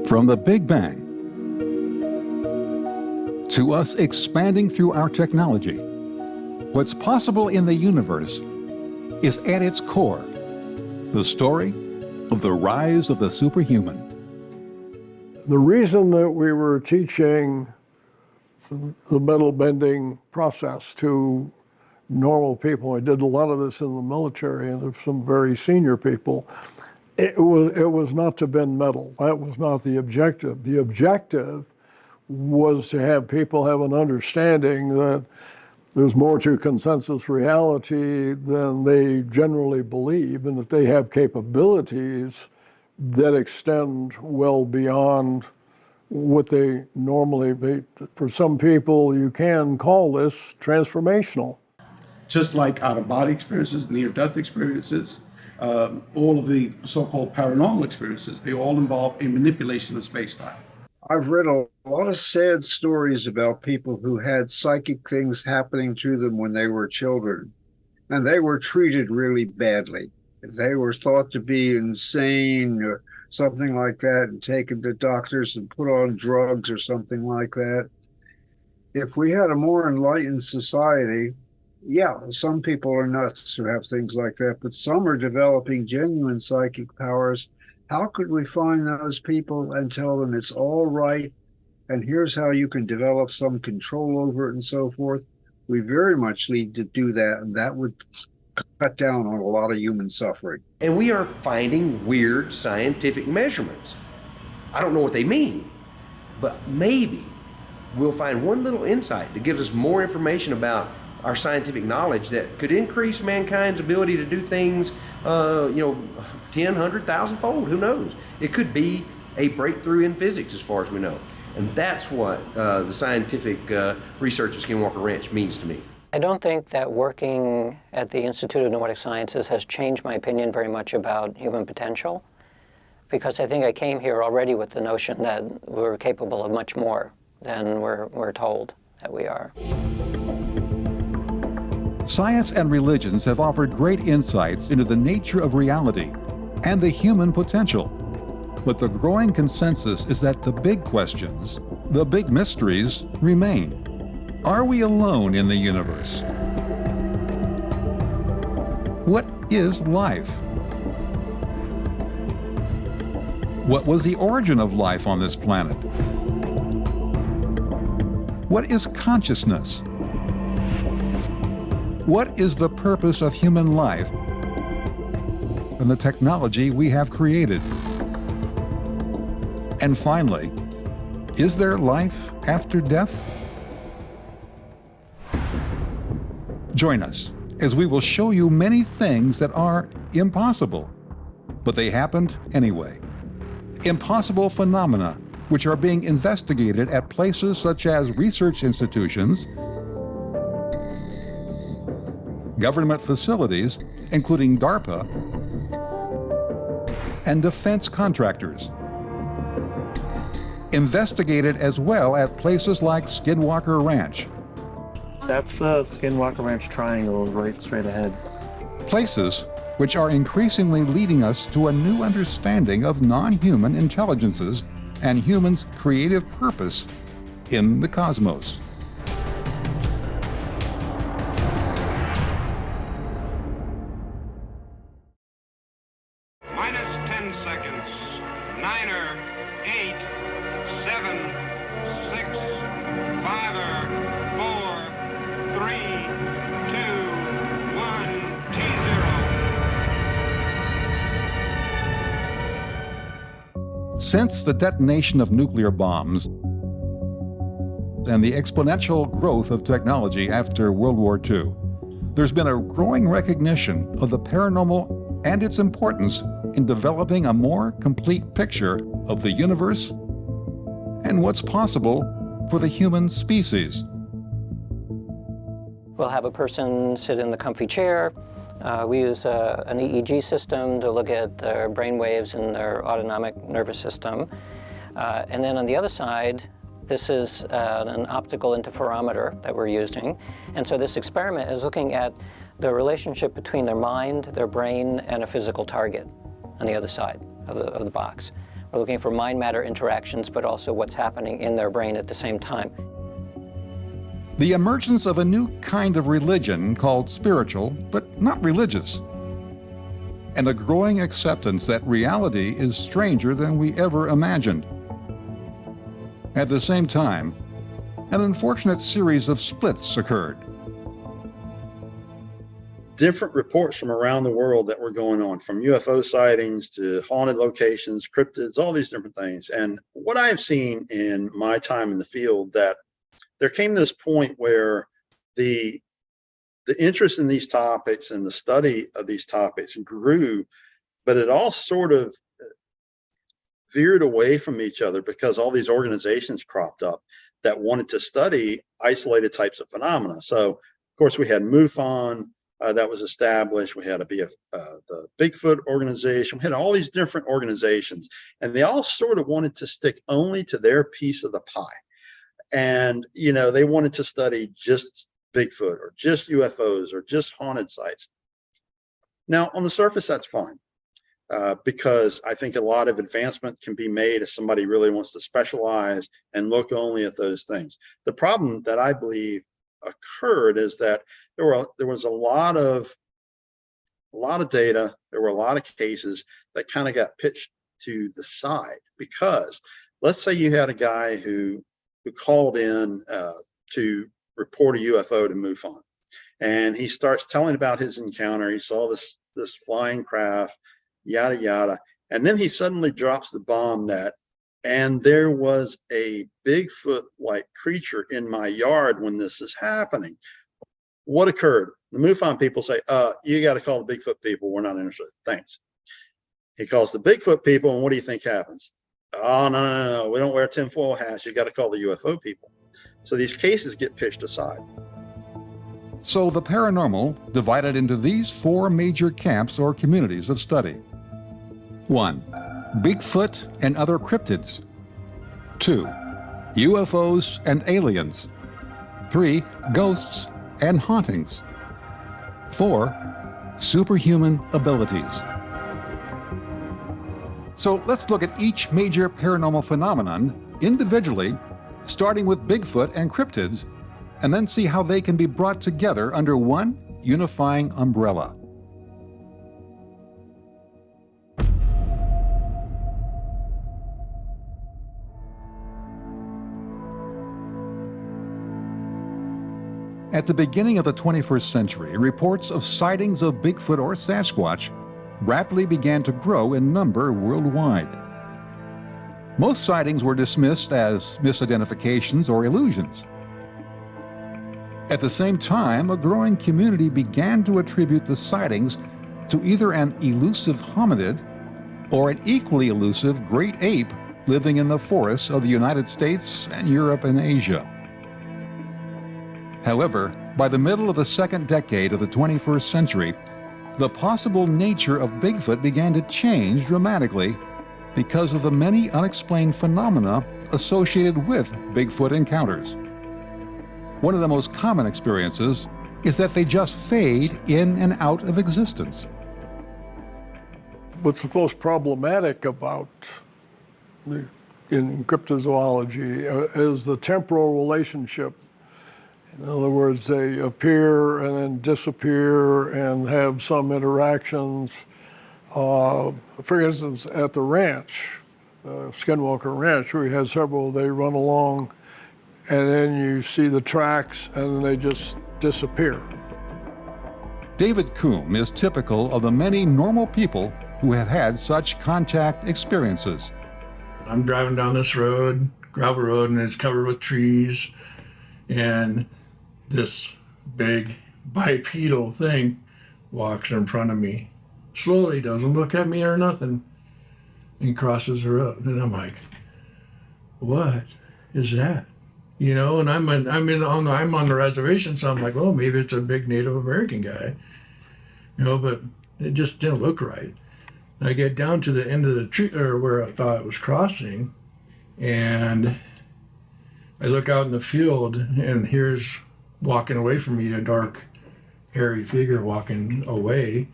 From the Big Bang to us expanding through our technology, what's possible in the universe is at its core the story of the rise of the superhuman. The reason that we were teaching the metal bending process to normal people, I did a lot of this in the military and some very senior people, it was not to bend metal. That was not the objective. The objective was to have people have an understanding that there's more to consensus reality than they generally believe, and that they have capabilities that extend well beyond what they normally be. For some people, you can call this transformational. Just like out-of-body experiences, near-death experiences, all of the so-called paranormal experiences, they all involve a manipulation of space-time. I've read a lot of sad stories about people who had psychic things happening to them when they were children, and they were treated really badly. They were thought to be insane or something like that and taken to doctors and put on drugs or something like that. If we had a more enlightened society, yeah, some people are nuts who have things like that, but some are developing genuine psychic powers. How could we find those people and tell them it's all right, and here's how you can develop some control over it and so forth? We very much need to do that, and that would cut down on a lot of human suffering. And we are finding weird scientific measurements. I don't know what they mean, but maybe we'll find one little insight that gives us more information about our scientific knowledge that could increase mankind's ability to do things, 10, 100,000 fold, who knows? It could be a breakthrough in physics as far as we know. And that's what the scientific research at Skinwalker Ranch means to me. I don't think that working at the Institute of Noetic Sciences has changed my opinion very much about human potential, because I think I came here already with the notion that we're capable of much more than we're told that we are. Science and religions have offered great insights into the nature of reality and the human potential. But the growing consensus is that the big questions, the big mysteries, remain. Are we alone in the universe? What is life? What was the origin of life on this planet? What is consciousness? What is the purpose of human life and the technology we have created? And finally, is there life after death? Join us as we will show you many things that are impossible, but they happened anyway. Impossible phenomena which are being investigated at places such as research institutions, government facilities, including DARPA, and defense contractors. Investigated as well at places like Skinwalker Ranch. That's the Skinwalker Ranch triangle right straight ahead. Places which are increasingly leading us to a new understanding of non-human intelligences and humans' creative purpose in the cosmos. Minus 10 seconds. 9er, 8, 7, 6, 5er, 4, 3, 2, 1, T0. Since the detonation of nuclear bombs and the exponential growth of technology after World War II, there's been a growing recognition of the paranormal and its importance in developing a more complete picture of the universe and what's possible for the human species. We'll have a person sit in the comfy chair. We use an EEG system to look at their brain waves in their autonomic nervous system. And then on the other side, this is an optical interferometer that we're using. And so this experiment is looking at the relationship between their mind, their brain, and a physical target on the other side of the box. We're looking for mind-matter interactions, but also what's happening in their brain at the same time. The emergence of a new kind of religion called spiritual, but not religious. And a growing acceptance that reality is stranger than we ever imagined. At the same time, an unfortunate series of splits occurred. Different reports from around the world that were going on, from UFO sightings to haunted locations, cryptids, all these different things. And what I have seen in my time in the field, that there came this point where the interest in these topics and the study of these topics grew, but it all sort of veered away from each other because all these organizations cropped up that wanted to study isolated types of phenomena. So, of course, we had MUFON that was established. We had the Bigfoot organization. We had all these different organizations, and they all sort of wanted to stick only to their piece of the pie. And, you know, they wanted to study just Bigfoot or just UFOs or just haunted sites. Now, on the surface, that's fine, because I think a lot of advancement can be made if somebody really wants to specialize and look only at those things. The problem that I believe occurred is that there was a lot of data. There were a lot of cases that kind of got pitched to the side, because let's say you had a guy who called in to report a UFO to MUFON, and he starts telling about his encounter. He saw this flying craft, yada yada, and then he suddenly drops the bomb and there was a Bigfoot-like creature in my yard when this is happening. What occurred? The MUFON people say, you got to call the Bigfoot people. We're not interested. Thanks. He calls the Bigfoot people, and what do you think happens? Oh, no. We don't wear tinfoil hats. You got to call the UFO people. So these cases get pushed aside. So the paranormal divided into these four major camps or communities of study. 1. Bigfoot and other cryptids. 2. UFOs and aliens. 3. Ghosts and hauntings. 4. Superhuman abilities. So let's look at each major paranormal phenomenon individually, starting with Bigfoot and cryptids, and then see how they can be brought together under one unifying umbrella. At the beginning of the 21st century, reports of sightings of Bigfoot or Sasquatch rapidly began to grow in number worldwide. Most sightings were dismissed as misidentifications or illusions. At the same time, a growing community began to attribute the sightings to either an elusive hominid or an equally elusive great ape living in the forests of the United States and Europe and Asia. However, by the middle of the second decade of the 21st century, the possible nature of Bigfoot began to change dramatically because of the many unexplained phenomena associated with Bigfoot encounters. One of the most common experiences is that they just fade in and out of existence. What's the most problematic about in cryptozoology is the temporal relationship. In other words, they appear and then disappear and have some interactions. For instance, at the ranch, Skinwalker Ranch, we had several, they run along and then you see the tracks and then they just disappear. David Coombe is typical of the many normal people who have had such contact experiences. I'm driving down this road, gravel road, and it's covered with trees, and this big bipedal thing walks in front of me. Slowly, doesn't look at me or nothing, and crosses the road. And I'm like, what is that? You know, and I'm on the reservation, so I'm like, well, maybe it's a big Native American guy. You know, but it just didn't look right. I get down to the end of the tree, or where I thought it was crossing, and I look out in the field, and here's walking away from me a dark, hairy figure walking away,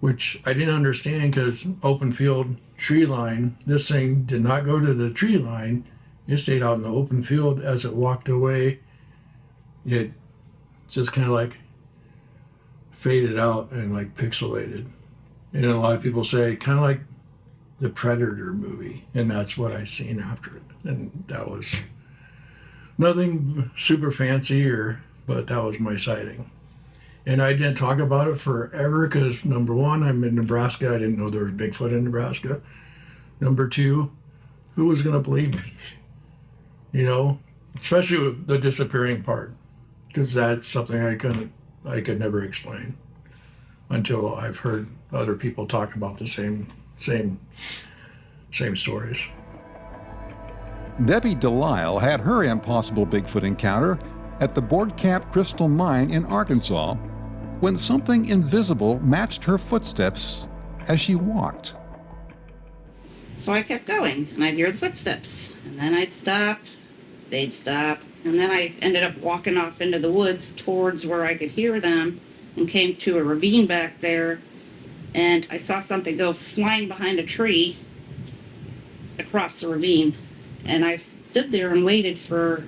which I didn't understand because open field, tree line. This thing did not go to the tree line. It stayed out in the open field. As it walked away, it just kind of like faded out and like pixelated. And a lot of people say kind of like the Predator movie, and that's what I seen after it. And that was nothing super fancy, but that was my sighting. And I didn't talk about it forever because, number one, I'm in Nebraska. I didn't know there was Bigfoot in Nebraska. Number two, who was going to believe me? You know, especially with the disappearing part, because that's something I could never explain until I've heard other people talk about the same stories. Debbie Delisle had her impossible Bigfoot encounter at the Board Camp Crystal Mine in Arkansas when something invisible matched her footsteps as she walked. So I kept going, and I'd hear the footsteps, and then I'd stop, they'd stop, and then I ended up walking off into the woods towards where I could hear them and came to a ravine back there, and I saw something go flying behind a tree across the ravine, and I stood there and waited for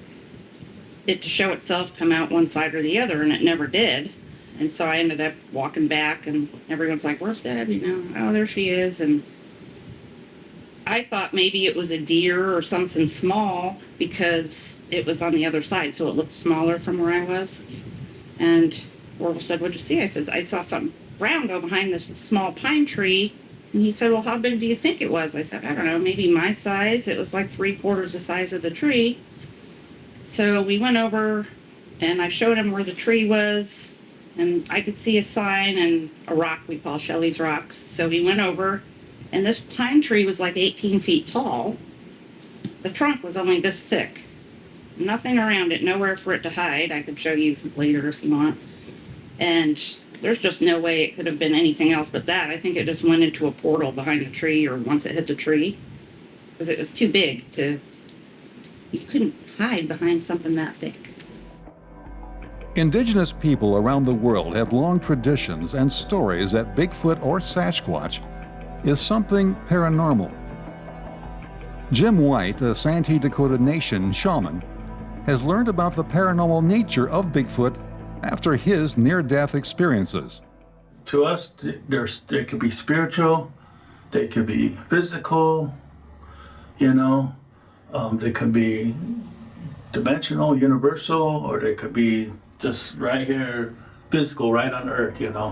it to show itself come out one side or the other, and it never did. And so I ended up walking back, and everyone's like, "Where's Deb?" You know, "Oh, there she is." And I thought maybe it was a deer or something small because it was on the other side, so it looked smaller from where I was. And Orville said, "What'd you see?" I said, "I saw something brown go behind this small pine tree." And he said, "Well, how big do you think it was?" I said, "I don't know, maybe my size." It was like 3/4 the size of the tree. So we went over, and I showed him where the tree was, and I could see a sign and a rock we call Shelley's Rocks. So we went over, and this pine tree was like 18 feet tall. The trunk was only this thick. Nothing around it, nowhere for it to hide. I could show you later if you want. And there's just no way it could have been anything else but that. I think it just went into a portal behind the tree, or once it hit the tree, because it was too big to, you couldn't hide behind something that thick. Indigenous people around the world have long traditions and stories that Bigfoot or Sasquatch is something paranormal. Jim White, a Santee Dakota Nation shaman, has learned about the paranormal nature of Bigfoot after his near-death experiences. To us, they could be spiritual, they could be physical, you know, they could be dimensional, universal, or they could be just right here, physical, right on Earth, you know.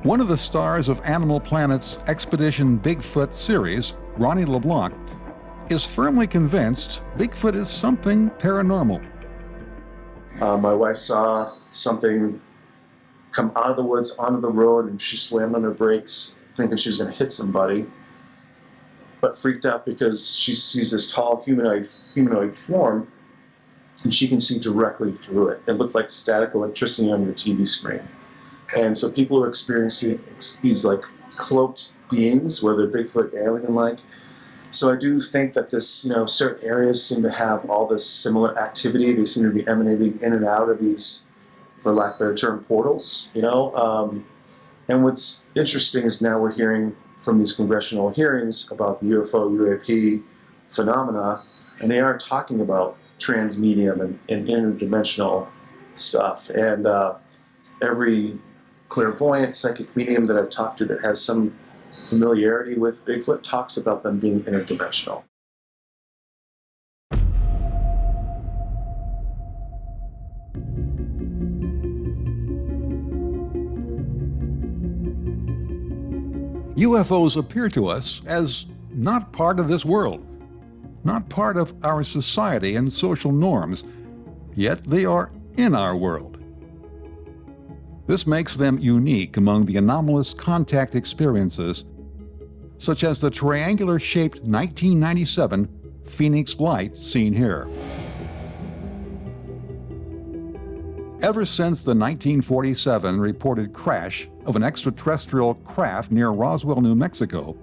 One of the stars of Animal Planet's Expedition Bigfoot series, Ronnie LeBlanc, is firmly convinced Bigfoot is something paranormal. My wife saw something come out of the woods onto the road, and she slammed on her brakes thinking she was going to hit somebody, but freaked out because she sees this tall humanoid form, and she can see directly through it. It looked like static electricity on your TV screen. And so people are experiencing these like cloaked beings, whether Bigfoot, alien-like. So I do think that this, you know, certain areas seem to have all this similar activity. They seem to be emanating in and out of these, for lack of a better term, portals, you know. And what's interesting is now we're hearing from these congressional hearings about the UFO, UAP phenomena, and they are talking about transmedium and interdimensional stuff. And every clairvoyant, psychic medium that I've talked to that has some familiarity with Bigfoot talks about them being interdimensional. UFOs appear to us as not part of this world, not part of our society and social norms, yet they are in our world. This makes them unique among the anomalous contact experiences, such as the triangular-shaped 1997 Phoenix Light seen here. Ever since the 1947 reported crash of an extraterrestrial craft near Roswell, New Mexico,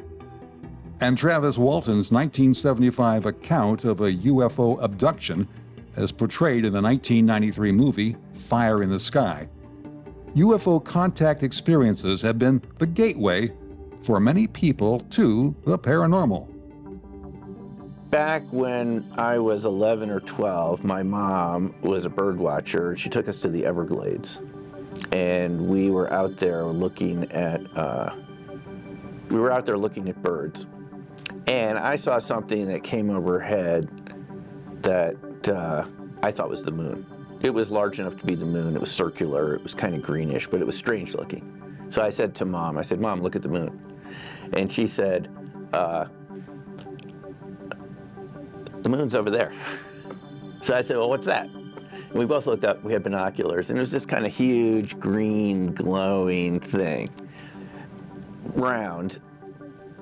and Travis Walton's 1975 account of a UFO abduction as portrayed in the 1993 movie Fire in the Sky, UFO contact experiences have been the gateway for many people to the paranormal. Back when I was 11 or 12, my mom was a bird watcher. She took us to the Everglades, and we were out there looking at birds. And I saw something that came overhead that I thought was the moon. It was large enough to be the moon. It was circular. It was kind of greenish, but it was strange looking. So I said to Mom, Mom, look at the moon. And she said, the moon's over there. So I said, well, what's that? And we both looked up. We had binoculars, and it was this kind of huge, green, glowing thing, round.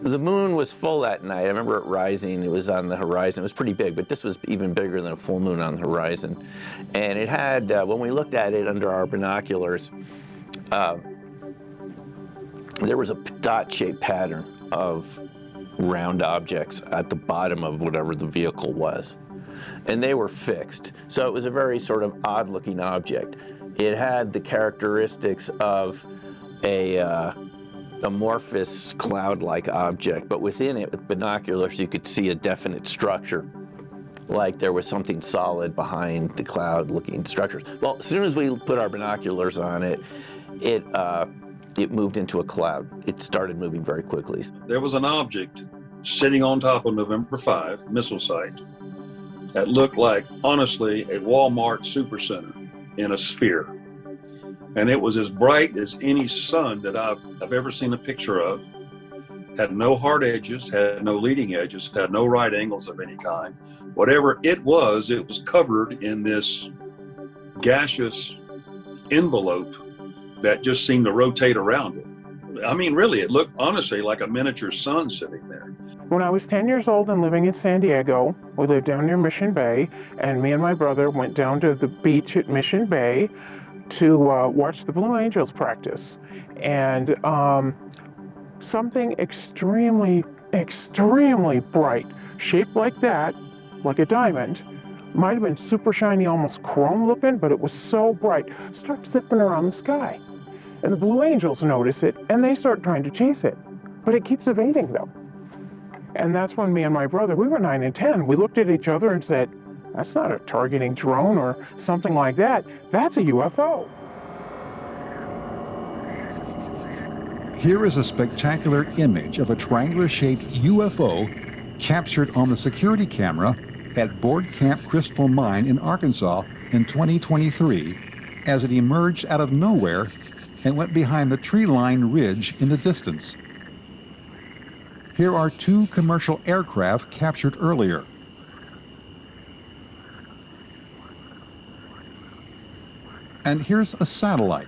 The moon was full that night. I remember it rising. It was on the horizon. It was pretty big, but this was even bigger than a full moon on the horizon. And it had, when we looked at it under our binoculars, there was a dot-shaped pattern of round objects at the bottom of whatever the vehicle was. And they were fixed. So it was a very sort of odd-looking object. It had the characteristics of a amorphous cloud-like object, but within it, with binoculars, you could see a definite structure, like there was something solid behind the cloud-looking structures. Well, as soon as we put our binoculars on it, it moved into a cloud. It started moving very quickly. There was an object sitting on top of November 5 missile site that looked like, honestly, a Walmart supercenter in a sphere. And it was as bright as any sun that I've ever seen a picture of. Had no hard edges, had no leading edges, had no right angles of any kind. Whatever it was covered in this gaseous envelope that just seemed to rotate around it. I mean, really, it looked honestly like a miniature sun sitting there. When I was 10 years old and living in San Diego, we lived down near Mission Bay, and me and my brother went down to the beach at Mission Bay to watch the Blue Angels practice. And something extremely, extremely bright, shaped like that, like a diamond, might have been super shiny, almost chrome looking, but it was so bright, starts zipping around the sky. And the Blue Angels notice it, and they start trying to chase it. But it keeps evading them. And that's when me and my brother, we were 9 and 10, we looked at each other and said, that's not a targeting drone or something like that. That's a UFO. Here is a spectacular image of a triangular-shaped UFO captured on the security camera at Board Camp Crystal Mine in Arkansas in 2023 as it emerged out of nowhere and went behind the tree-lined ridge in the distance. Here are 2 commercial aircraft captured earlier. And here's a satellite.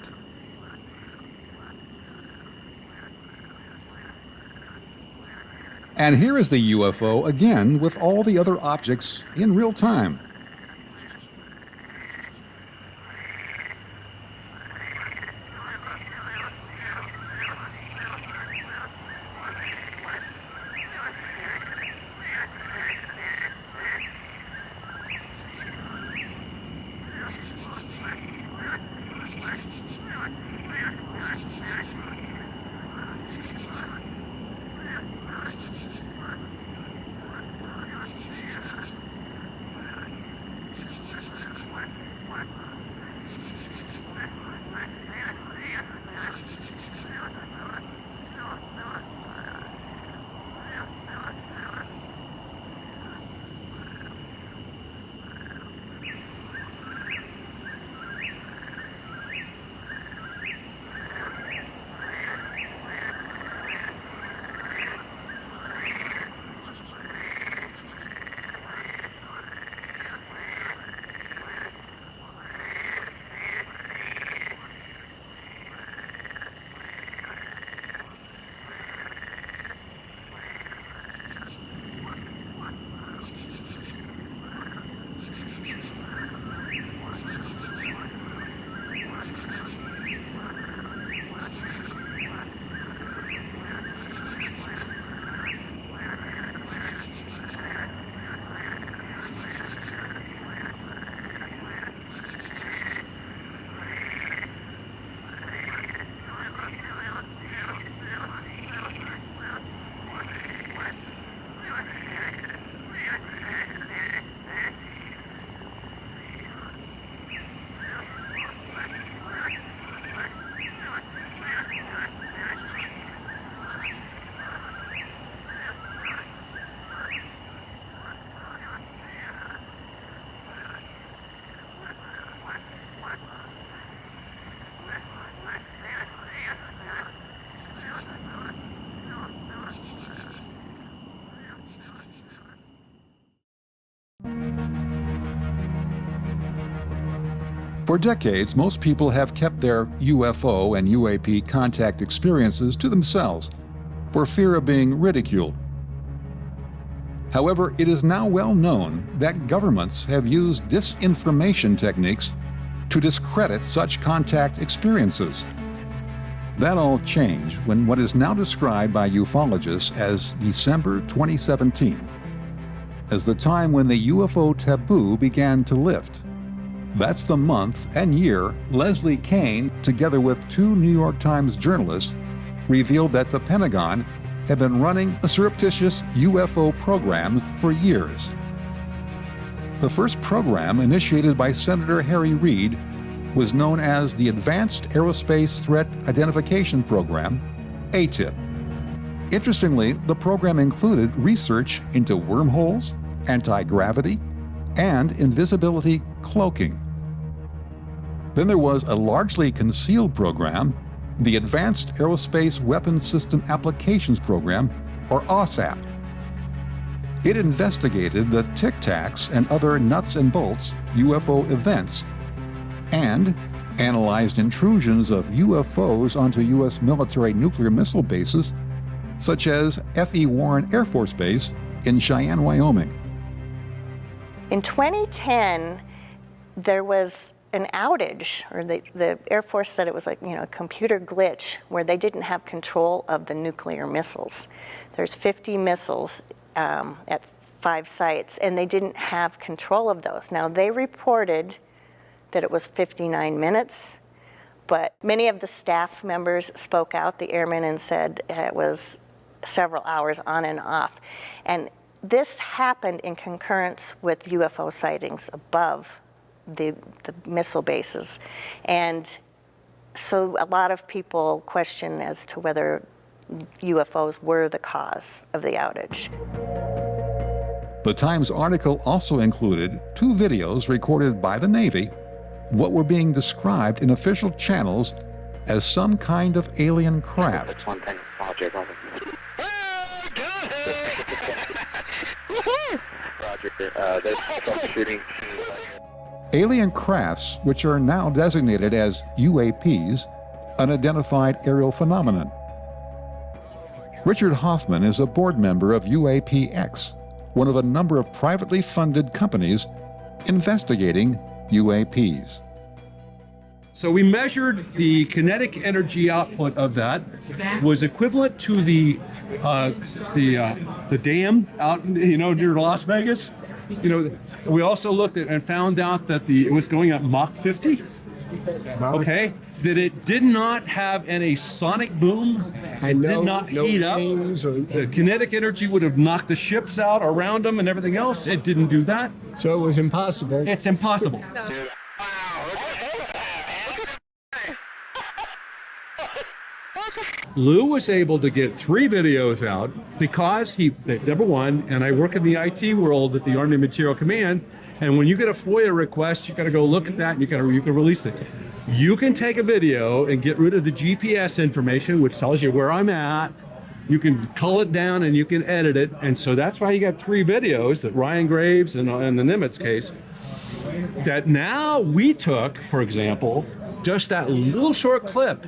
And here is the UFO again with all the other objects in real time. For decades, most people have kept their UFO and UAP contact experiences to themselves for fear of being ridiculed. However, it is now well known that governments have used disinformation techniques to discredit such contact experiences. That all changed when what is now described by ufologists as December 2017, as the time when the UFO taboo began to lift. That's the month and year Leslie Kean, together with 2 New York Times journalists, revealed that the Pentagon had been running a surreptitious UFO program for years. The first program, initiated by Senator Harry Reid, was known as the Advanced Aerospace Threat Identification Program, ATIP. Interestingly, the program included research into wormholes, anti-gravity, and invisibility cloaking. Then there was a largely concealed program, the Advanced Aerospace Weapons System Applications Program, or OSAP. It investigated the Tic Tacs and other nuts and bolts UFO events and analyzed intrusions of UFOs onto U.S. military nuclear missile bases, such as F.E. Warren Air Force Base in Cheyenne, Wyoming. In 2010, there was an outage, or the Air Force said it was like, a computer glitch where they didn't have control of the nuclear missiles. There's 50 missiles at 5 sites, and they didn't have control of those. Now, they reported that it was 59 minutes, but many of the staff members spoke out, the airmen, and said it was several hours on and off. And this happened in concurrence with UFO sightings above the missile bases. And so a lot of people question as to whether UFOs were the cause of the outage. The Times article also included 2 videos recorded by the Navy of what were being described in official channels as some kind of alien craft. Alien crafts, which are now designated as UAPs, unidentified aerial phenomenon. Richard Hoffman is a board member of UAPX, one of a number of privately funded companies investigating UAPs. So we measured the kinetic energy output of that was equivalent to the dam out near Las Vegas. We also looked at and found out that it was going at Mach 50. Okay, that it did not have any sonic boom. It did not heat up. The kinetic energy would have knocked the ships out around them and everything else. It didn't do that. So it was impossible. It's impossible. Lou was able to get 3 videos out because number one, and I work in the IT world at the Army Material Command, and when you get a FOIA request, you got to go look at that and you can release it. You can take a video and get rid of the GPS information, which tells you where I'm at. You can cull it down and you can edit it. And so that's why you got 3 videos that Ryan Graves and the Nimitz case that now we took, for example, just that little short clip,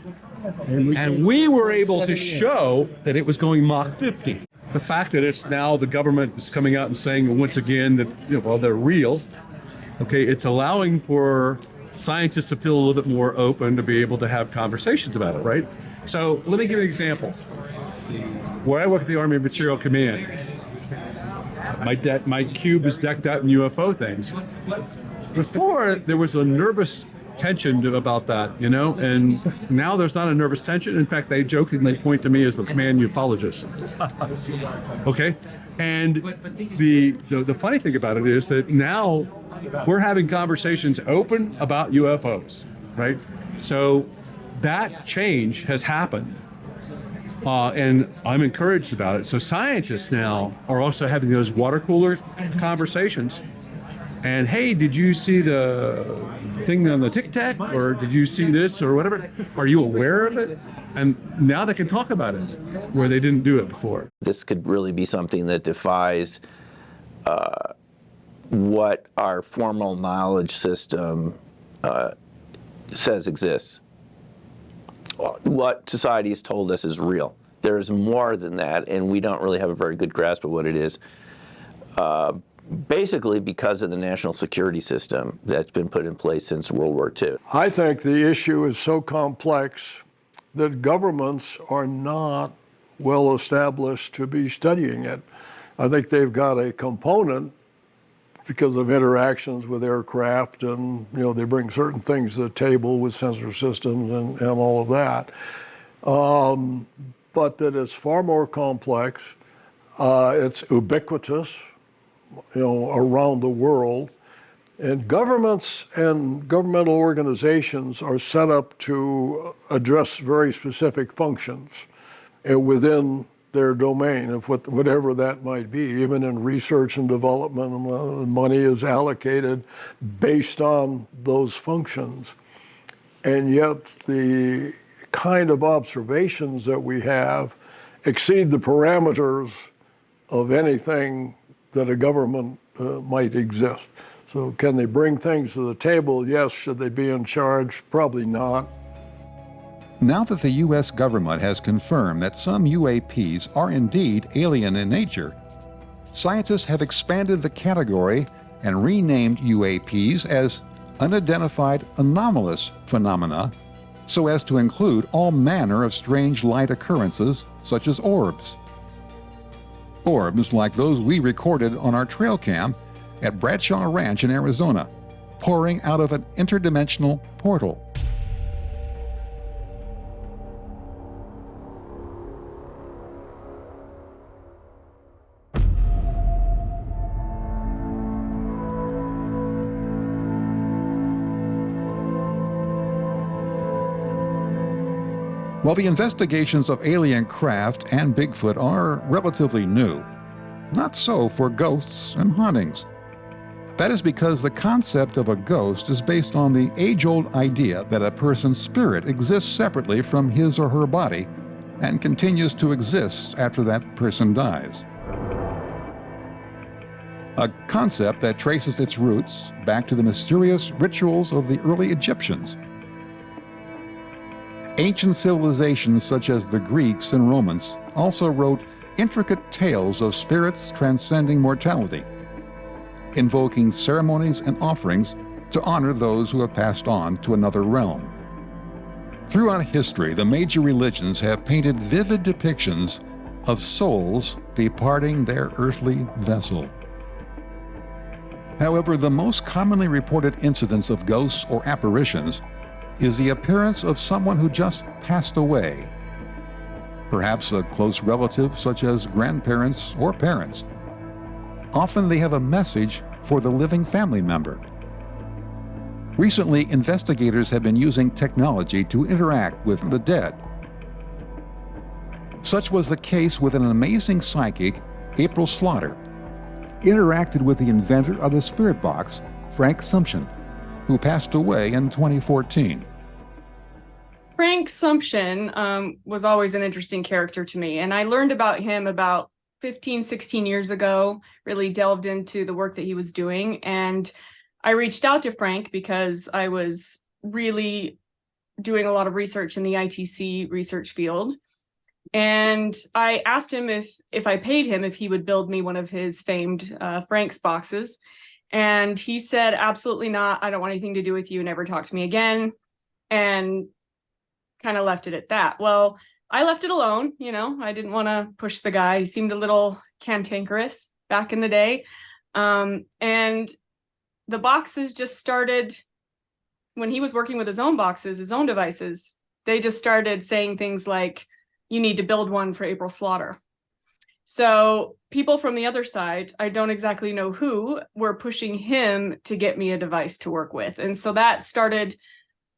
and we were able to show that it was going Mach 50. The fact that it's now the government is coming out and saying once again that, well, they're real, okay, it's allowing for scientists to feel a little bit more open to be able to have conversations about it, right? So let me give you an example. Where I work at the Army Material Command, my cube is decked out in UFO things. Before, there was a nervous tension about that, and now there's not a nervous tension. In fact, they jokingly point to me as the command ufologist. Okay, and the funny thing about it is that now we're having conversations open about UFOs, right? So that change has happened, and I'm encouraged about it. So scientists now are also having those water cooler conversations. And hey, did you see the thing on the Tic Tac, or did you see this, or whatever? Are you aware of it? And now they can talk about it, where they didn't do it before. This could really be something that defies what our formal knowledge system says exists. What society has told us is real. There's more than that, and we don't really have a very good grasp of what it is. Basically because of the national security system that's been put in place since World War II. I think the issue is so complex that governments are not well established to be studying it. I think they've got a component because of interactions with aircraft, and they bring certain things to the table with sensor systems and all of that. But that it's far more complex. It's ubiquitous, around the world. And governments and governmental organizations are set up to address very specific functions within their domain of whatever that might be. Even in research and development, money is allocated based on those functions. And yet the kind of observations that we have exceed the parameters of anything that a government might exist. So can they bring things to the table? Yes. Should they be in charge? Probably not. Now that the U.S. government has confirmed that some UAPs are indeed alien in nature, scientists have expanded the category and renamed UAPs as unidentified anomalous phenomena so as to include all manner of strange light occurrences such as orbs. Orbs like those we recorded on our trail cam at Bradshaw Ranch in Arizona, pouring out of an interdimensional portal. While the investigations of alien craft and Bigfoot are relatively new, not so for ghosts and hauntings. That is because the concept of a ghost is based on the age-old idea that a person's spirit exists separately from his or her body and continues to exist after that person dies. A concept that traces its roots back to the mysterious rituals of the early Egyptians. Ancient civilizations such as the Greeks and Romans also wrote intricate tales of spirits transcending mortality, invoking ceremonies and offerings to honor those who have passed on to another realm. Throughout history, the major religions have painted vivid depictions of souls departing their earthly vessel. However, the most commonly reported incidents of ghosts or apparitions is the appearance of someone who just passed away, perhaps a close relative such as grandparents or parents. Often they have a message for the living family member. Recently, investigators have been using technology to interact with the dead. Such was the case with an amazing psychic, April Slaughter, interacted with the inventor of the spirit box, Frank Sumption, who passed away in 2014. Frank Sumption was always an interesting character to me, and I learned about him about 15, 16 years ago, really delved into the work that he was doing, and I reached out to Frank because I was really doing a lot of research in the ITC research field. And I asked him if I paid him, if he would build me one of his famed Frank's boxes. And he said, absolutely not. I don't want anything to do with you. Never talk to me again. And kind of left it at that. Well, I left it alone. I didn't want to push the guy. He seemed a little cantankerous back in the day. And the boxes just started, when he was working with his own boxes, his own devices, they just started saying things like, you need to build one for April Slaughter. So people from the other side, I don't exactly know who, were pushing him to get me a device to work with. And so that started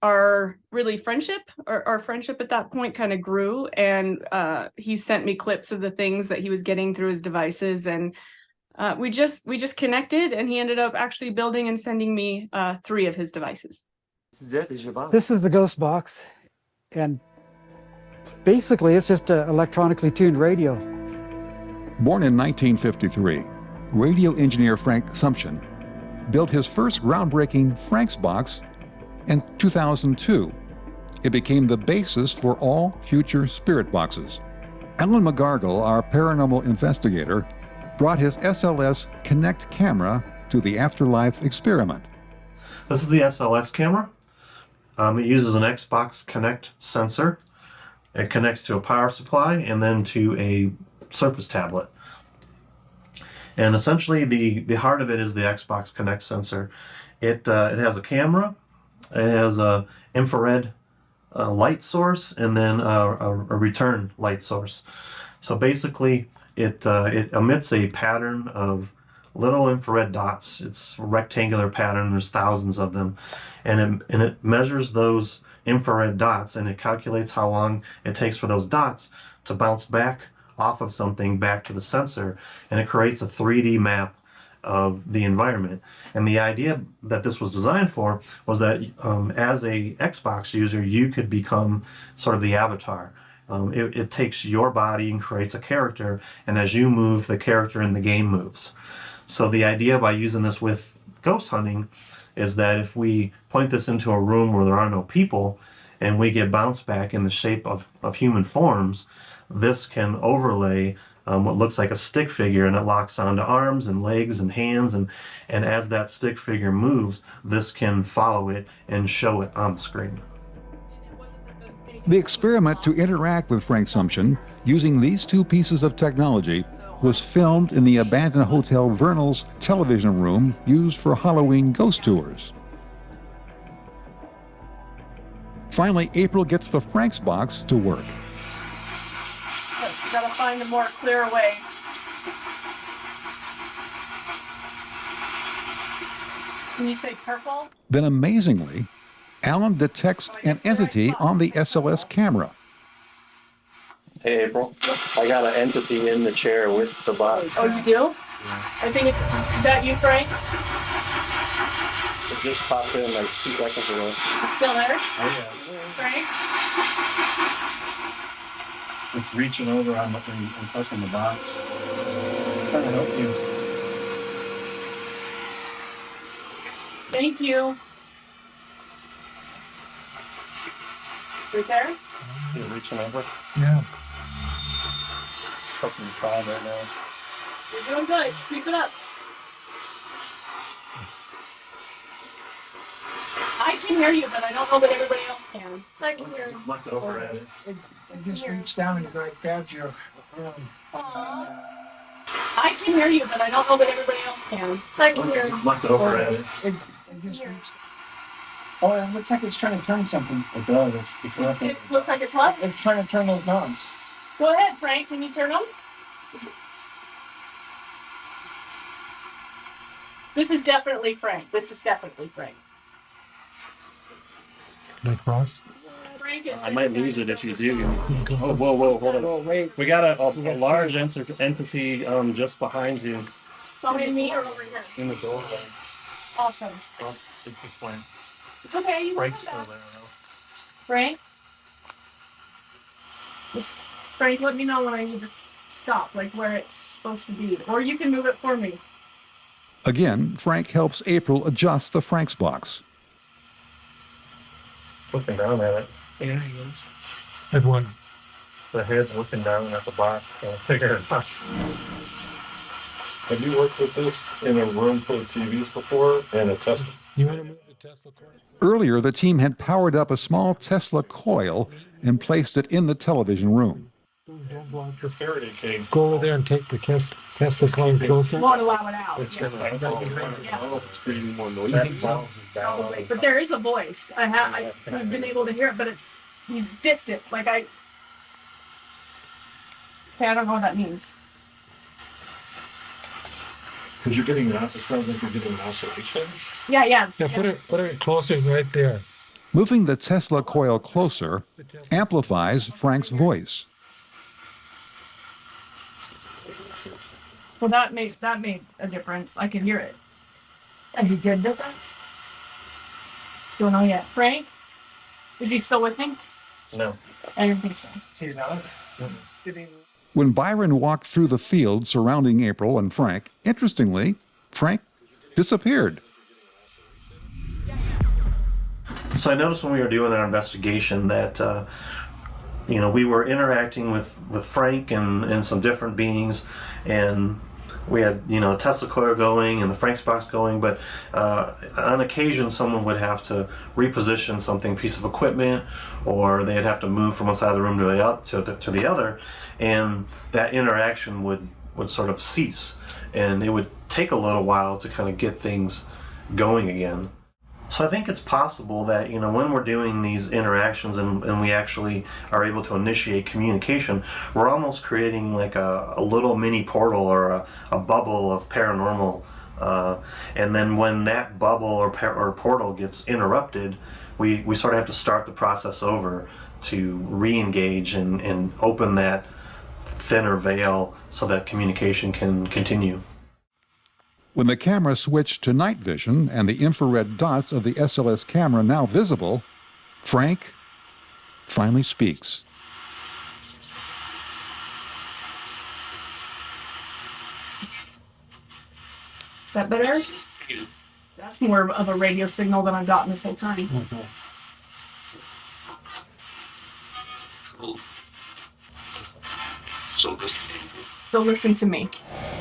our friendship. Our friendship at that point kind of grew, and he sent me clips of the things that he was getting through his devices, and we just connected, and he ended up actually building and sending me 3 of his devices. This is the Ghost Box, and basically it's just an electronically tuned radio. Born in 1953, radio engineer Frank Sumption built his first groundbreaking Frank's box In 2002, it became the basis for all future spirit boxes. Alan McGargle, our paranormal investigator, brought his SLS Connect camera to the Afterlife experiment. This is the SLS camera. It uses an Xbox Connect sensor. It connects to a power supply and then to a Surface tablet. And essentially the heart of it is the Xbox Connect sensor. It has a camera, it has a infrared light source, and then a return light source. So basically it emits a pattern of little infrared dots. It's a rectangular pattern, there's thousands of them. And it measures those infrared dots, and it calculates how long it takes for those dots to bounce back off of something back to the sensor, and it creates a 3D map of the environment. And the idea that this was designed for was that as a Xbox user, you could become sort of the avatar. It takes your body and creates a character, and as you move, the character in the game moves. So the idea by using this with ghost hunting is that if we point this into a room where there are no people and we get bounced back in the shape of human forms, this can overlay what looks like a stick figure, and it locks onto arms and legs and hands, and as that stick figure moves, this can follow it and show it on the screen. The experiment to interact with Frank Sumption using these two pieces of technology was filmed in the abandoned Hotel Vernal's television room used for Halloween ghost tours. Finally, April gets the Frank's box to work. Gotta find a more clear way. Can you say purple? Then amazingly, Alan detects an entity on the SLS camera. Hey, April. I got an entity in the chair with the box. Oh, you do? Yeah. I think it's, is that you, Frank? It just popped in like 2 seconds ago. It's still there? Oh, yeah. Frank? It's reaching over and touching the box. I'm trying to help you. Thank you. Right there? See it reaching over? Yeah. Touching the side right now. You're doing good. Keep it up. I can hear you, but I don't know that everybody else can. I can hear you. Just looked over at it. It just reached down and grabbed your arm. I can hear you, but I don't know that everybody else can. I can hear you. Just looked over at it. It just reached. Oh, it looks like it's trying to turn something. It does. It looks like it's what? It's trying to turn those knobs. Go ahead, Frank. Can you turn them? This is definitely Frank. This is definitely Frank. Can I cross? I might lose it if you do. Oh, whoa, hold on. Oh, wait. We got a large entity just behind you. Behind me or over here? In the doorway. Awesome. Oh, explain. It's okay. You Frank's can come still back. there, though. Frank? Just, Frank, let me know when I need to stop, like where it's supposed to be. Or you can move it for me. Again, Frank helps April adjust the Frank's box. Looking down at it. Yeah, he is. At one. The head's looking down at the box. Figure it out. Have you worked with this in a room full of TVs before and a Tesla? You want to move the Tesla coil? Earlier, the team had powered up a small Tesla coil and placed it in the television room. Don't block your Faraday cage. Go over there and take the Tesla coil closer. Won't allow it out. It's it's creating more noise. Probably. But there is a voice. I've been able to hear it, but he's distant. Like okay, I don't know what that means. Because you're getting it sounds like you're getting an oscillation. Yeah. Yeah, put it closer right there. Moving the Tesla coil closer amplifies Frank's voice. Well, that made a difference. I could hear it. A good difference? Don't know yet. Frank? Is he still with me? No. I don't think so. He's out. When Byron walked through the field surrounding April and Frank, interestingly, Frank disappeared. So I noticed when we were doing our investigation that, we were interacting with Frank and some different beings, and we had, a Tesla coil going and the Frank's box going, but on occasion someone would have to reposition something, piece of equipment, or they'd have to move from one side of the room to the other, and that interaction would sort of cease, and it would take a little while to kind of get things going again. So I think it's possible that, when we're doing these interactions and we actually are able to initiate communication, we're almost creating like a little mini portal or a bubble of paranormal. And then when that bubble or portal gets interrupted, we sort of have to start the process over to re-engage and open that thinner veil so that communication can continue. When the camera switched to night vision and the infrared dots of the SLS camera now visible, Frank finally speaks. Is that better? That's more of a radio signal than I've gotten this whole time. So listen to me.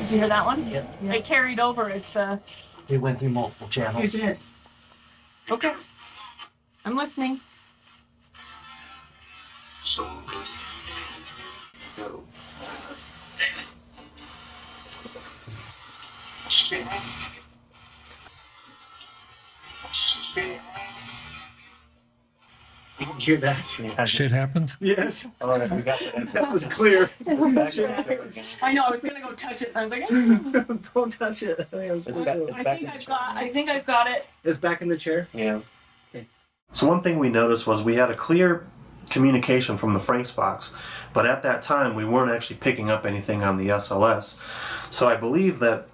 Did you hear that one? Yeah. It carried over as the... It went through multiple channels. You did. Okay. I'm listening. You can hear that. Shit happens? Yes. All right, we got that. That was clear. I know, I was gonna go touch it, and I was like, Don't touch it. I think I've got it. It's back in the chair? Yeah. So one thing we noticed was we had a clear communication from the Frank's box, but at that time we weren't actually picking up anything on the SLS. So I believe that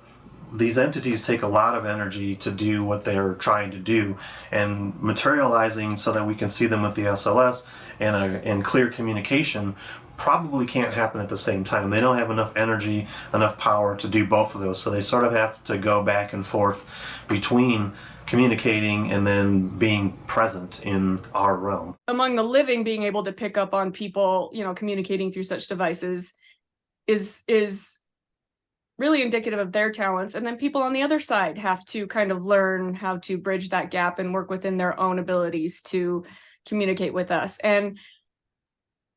these entities take a lot of energy to do what they're trying to do, and materializing so that we can see them with the SLS and clear communication probably can't happen at the same time. They don't have enough energy, enough power to do both of those, so they sort of have to go back and forth between communicating and then being present in our realm. Among the living, being able to pick up on people, communicating through such devices is really indicative of their talents. And then people on the other side have to kind of learn how to bridge that gap and work within their own abilities to communicate with us. And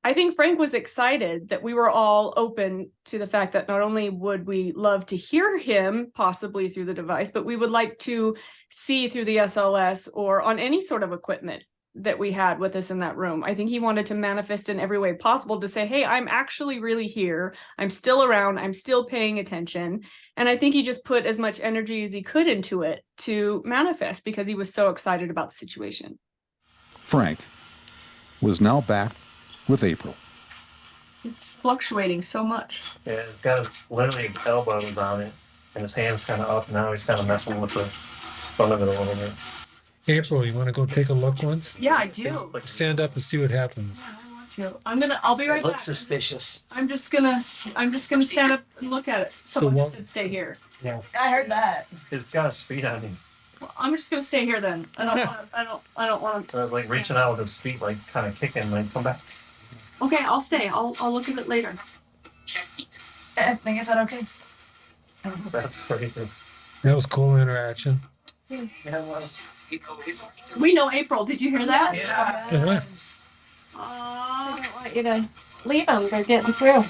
I think Frank was excited that we were all open to the fact that not only would we love to hear him possibly through the device, but we would like to see through the SLS or on any sort of equipment that we had with us in that room. I think he wanted to manifest in every way possible to say, hey, I'm actually really here. I'm still around. I'm still paying attention. And I think he just put as much energy as he could into it to manifest because he was so excited about the situation. Frank was now back with April. It's fluctuating so much. Yeah, it's got literally elbows on it, and his hand's kind of up. Now he's kind of messing with the front of it a little bit. April, you want to go take a look once? Yeah, I do. Stand up and see what happens. I want to. I'll be right It back. looks suspicious. I'm just gonna stand up and look at it. Someone just said stay here. Yeah. I heard that. He's got his feet on him. Well, I'm just gonna stay here then. I don't want to. Like reaching out with his feet, like kind of kicking, like come back. Okay, I'll stay. I'll look at it later. I think is that okay? That's crazy. That was cool interaction. Yeah, it was. We know April. Did you hear that? Yeah. I don't want you to leave them. They're getting through.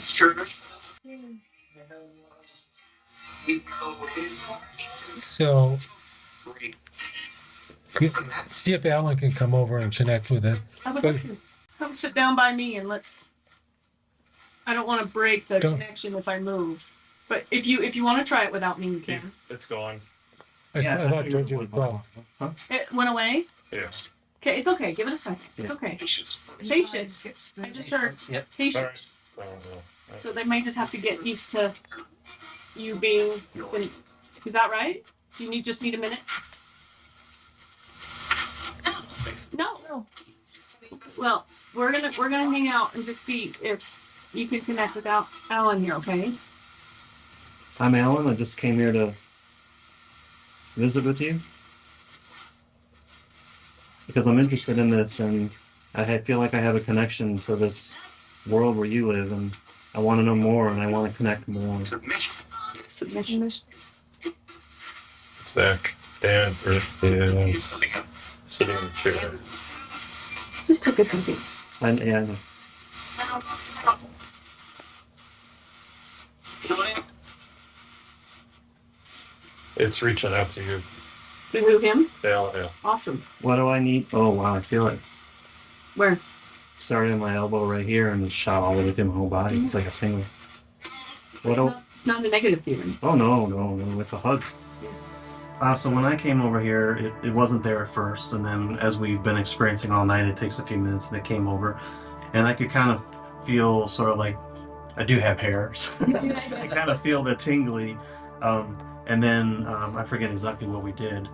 So, see if Alan can come over and connect with it. I would love to. Come sit down by me and let's. I don't want to break the connection if I move. But if you want to try it without me, you can. It's going. I thought George was well. Huh? It went away? Yeah. Okay, it's okay. Give it a second. It's okay. Patience. I just heard patience. So they may just have to get used to you being. Is that right? Do you just need a minute? No. Well, we're gonna hang out and just see if you can connect with Alan here, okay? I'm Alan. I just came here to visit with you. because I'm interested in this, and feel like I have a connection to this world where you live, and I want to know more, and I want to connect more. Submission. It's back. Dad is sitting in the chair. Just take a something. And It's reaching out to you. To move him? Yeah. Awesome. what do I need? Oh wow, I feel it. Where? Started in my elbow right here, and it shot all the way through my whole body. It's like a tingle. It's not a negative feeling. Oh no, it's a hug. So when I came over here, it wasn't there at first, and then as we've been experiencing all night, it takes a few minutes, and it came over, and I could kind of feel sort of like I do have hairs. I kind of feel the tingly, and then I forget exactly what we did.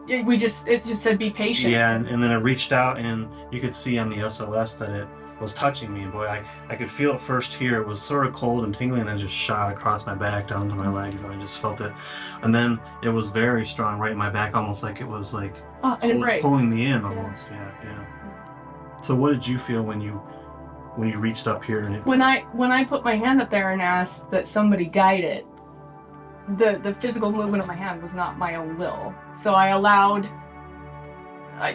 It just said be patient. Yeah, and then I reached out, and you could see on the SLS that it was touching me. Boy, I could feel it first here. It was sort of cold and tingly, and then just shot across my back down to my legs, and I just felt it. And then it was very strong right in my back, almost like it was like pulling me in almost. Yeah. So what did you feel when you reached up here? And When I put my hand up there and asked that somebody guide it, the physical movement of my hand was not my own will. So I allowed.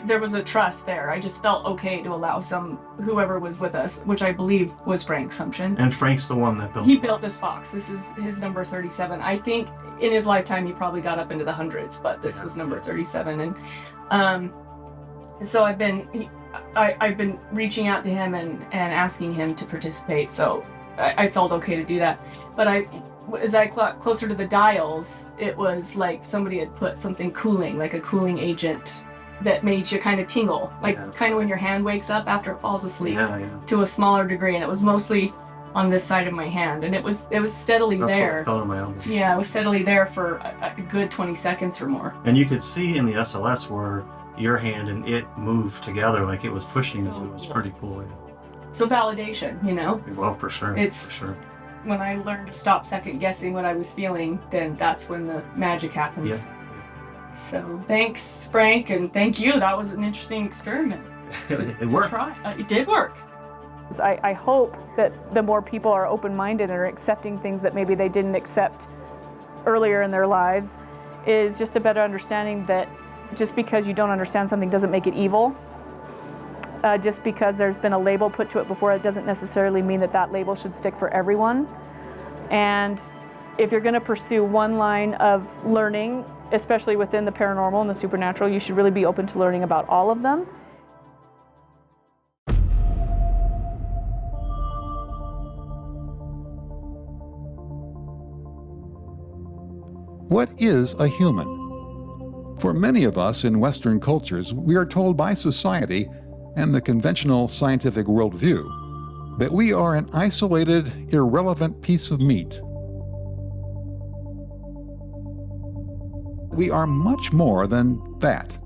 There was a trust there. I just felt okay to allow whoever was with us, which I believe was Frank's assumption. And Frank's the one that built. He built this box. This is his number 37. I think in his lifetime he probably got up into the hundreds, but this was number 37. And so I've been reaching out to him and asking him to participate. So I felt okay to do that. But as I got closer to the dials, it was like somebody had put something cooling, like a cooling agent, that made you kind of tingle, like kind of when your hand wakes up after it falls asleep, to a smaller degree. And it was mostly on this side of my hand, and it was steadily there. That's what felt in my elbow. Yeah, it was steadily there for a good 20 seconds or more. And you could see in the SLS where your hand and it moved together, like it was pushing you. It was pretty cool. So validation, Well, for sure. It's for sure. When I learned to stop second guessing what I was feeling, then that's when the magic happens. Yeah. So thanks, Frank, and thank you. That was an interesting experiment. It worked. It did work. I hope that the more people are open-minded and are accepting things that maybe they didn't accept earlier in their lives, is just a better understanding that just because you don't understand something doesn't make it evil. Just because there's been a label put to it before, it doesn't necessarily mean that that label should stick for everyone. And if you're going to pursue one line of learning, especially within the paranormal and the supernatural, you should really be open to learning about all of them. What is a human? For many of us in Western cultures, we are told by society and the conventional scientific worldview that we are an isolated, irrelevant piece of meat. We are much more than that.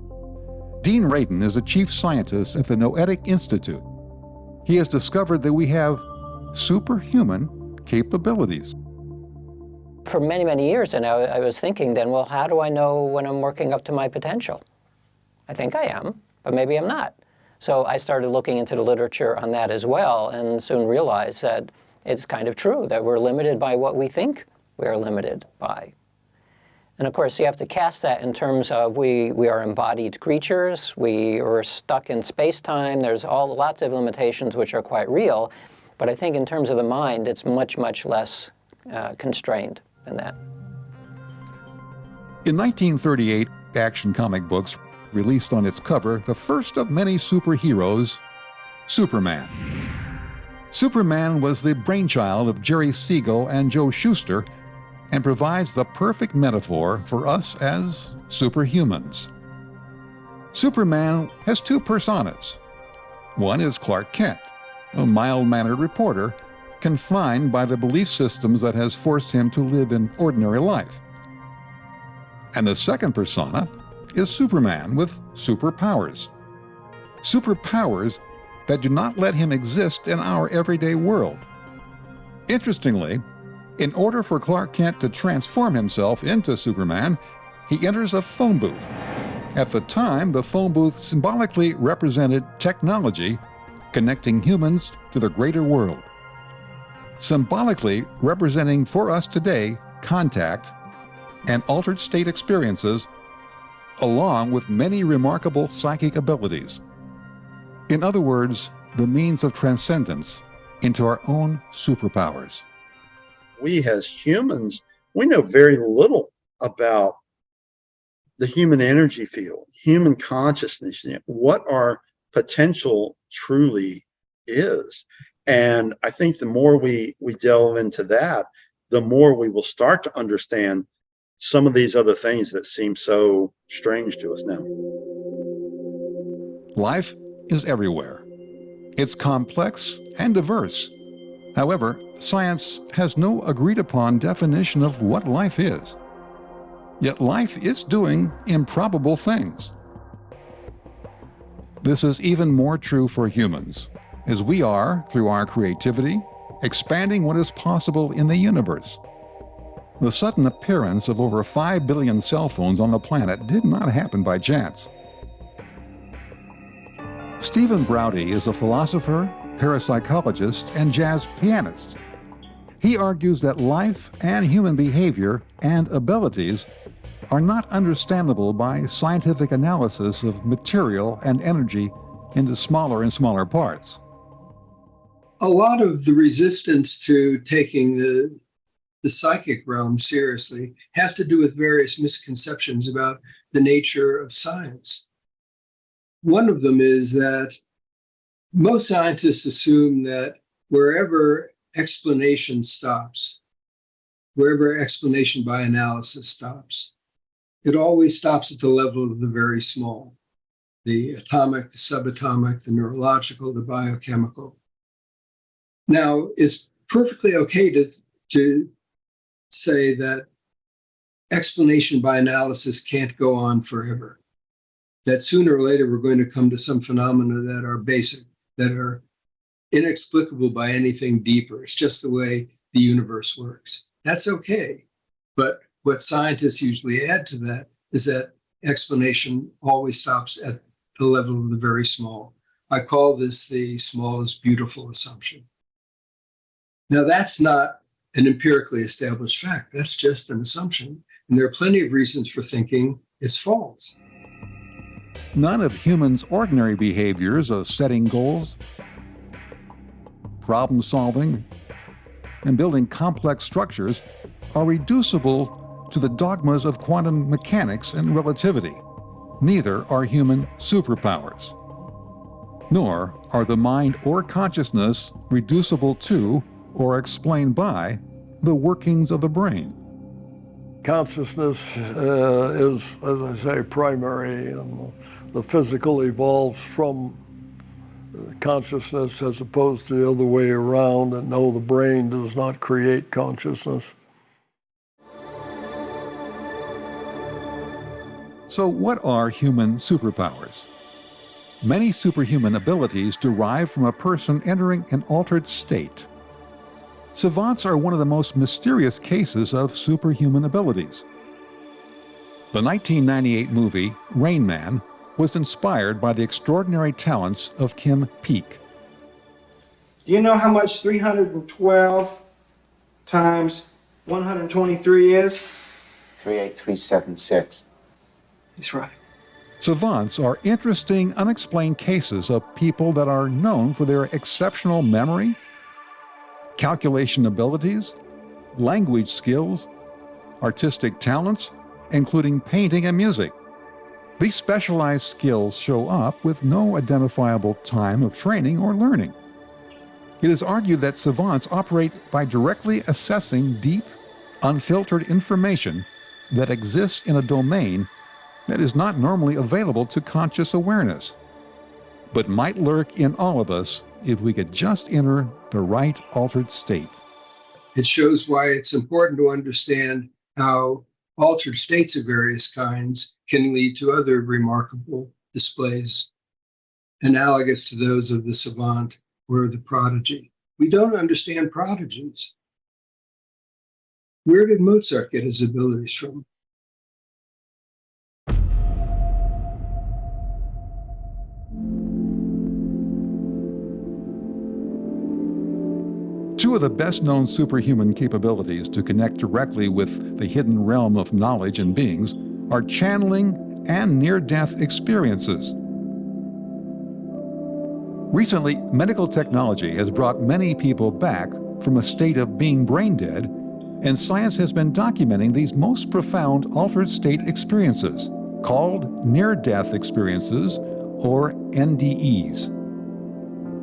Dean Raiden is a chief scientist at the Noetic Institute. He has discovered that we have superhuman capabilities. For many, many years, and I was thinking then, well, how do I know when I'm working up to my potential? I think I am, but maybe I'm not. So I started looking into the literature on that as well, and soon realized that it's kind of true, that we're limited by what we think we are limited by. And of course, you have to cast that in terms of we are embodied creatures, we are stuck in space-time, there's lots of limitations which are quite real, but I think in terms of the mind, it's much, much less constrained than that. In 1938, Action Comic Books released on its cover the first of many superheroes, Superman. Superman was the brainchild of Jerry Siegel and Joe Shuster, and provides the perfect metaphor for us as superhumans. Superman has two personas. One is Clark Kent, a mild-mannered reporter confined by the belief systems that has forced him to live an ordinary life. And the second persona is Superman with superpowers. Superpowers that do not let him exist in our everyday world. Interestingly, in order for Clark Kent to transform himself into Superman, he enters a phone booth At the time, the phone booth symbolically represented technology connecting humans to the greater world, symbolically representing for us today contact and altered state experiences, along with many remarkable psychic abilities. In other words, the means of transcendence into our own superpowers. We as humans, we know very little about the human energy field, human consciousness, what our potential truly is. And I think the more we delve into that, the more we will start to understand some of these other things that seem so strange to us now. Life is everywhere. It's complex and diverse. However, science has no agreed-upon definition of what life is. Yet life is doing improbable things. This is even more true for humans, as we are, through our creativity, expanding what is possible in the universe. The sudden appearance of over 5 billion cell phones on the planet did not happen by chance. Stephen Browdy is a philosopher, parapsychologist, and jazz pianist. He argues that life and human behavior and abilities are not understandable by scientific analysis of material and energy into smaller and smaller parts. A lot of the resistance to taking the psychic realm seriously has to do with various misconceptions about the nature of science. One of them is that most scientists assume that wherever explanation stops, wherever explanation by analysis stops, it always stops at the level of the very small, the atomic, the subatomic, the neurological, the biochemical. Now, it's perfectly okay to say that explanation by analysis can't go on forever, that sooner or later we're going to come to some phenomena that are basic, that are inexplicable by anything deeper. It's just the way the universe works. That's okay. But what scientists usually add to that is that explanation always stops at the level of the very small. I call this the small is beautiful assumption. Now, that's not an empirically established fact. That's just an assumption. And there are plenty of reasons for thinking it's false. None of humans' ordinary behaviors of setting goals, problem solving, and building complex structures are reducible to the dogmas of quantum mechanics and relativity. Neither are human superpowers. Nor are the mind or consciousness reducible to or explained by the workings of the brain. Consciousness is, as I say, primary, and the physical evolves from consciousness as opposed to the other way around, and no, the brain does not create consciousness. So what are human superpowers? Many superhuman abilities derive from a person entering an altered state. Savants are one of the most mysterious cases of superhuman abilities. The 1998 movie Rain Man was inspired by the extraordinary talents of Kim Peek. Do you know how much 312 times 123 is? 38376. He's right. Savants are interesting, unexplained cases of people that are known for their exceptional memory, calculation abilities, language skills, artistic talents, including painting and music. These specialized skills show up with no identifiable time of training or learning. It is argued that savants operate by directly assessing deep, unfiltered information that exists in a domain that is not normally available to conscious awareness, but might lurk in all of us if we could just enter the right altered state. It shows why it's important to understand how altered states of various kinds can lead to other remarkable displays, analogous to those of the savant or the prodigy. We don't understand prodigies. Where did Mozart get his abilities from? Two of the best-known superhuman capabilities to connect directly with the hidden realm of knowledge and beings are channeling and near-death experiences. Recently, medical technology has brought many people back from a state of being brain dead, and science has been documenting these most profound altered state experiences, called near-death experiences, or NDEs.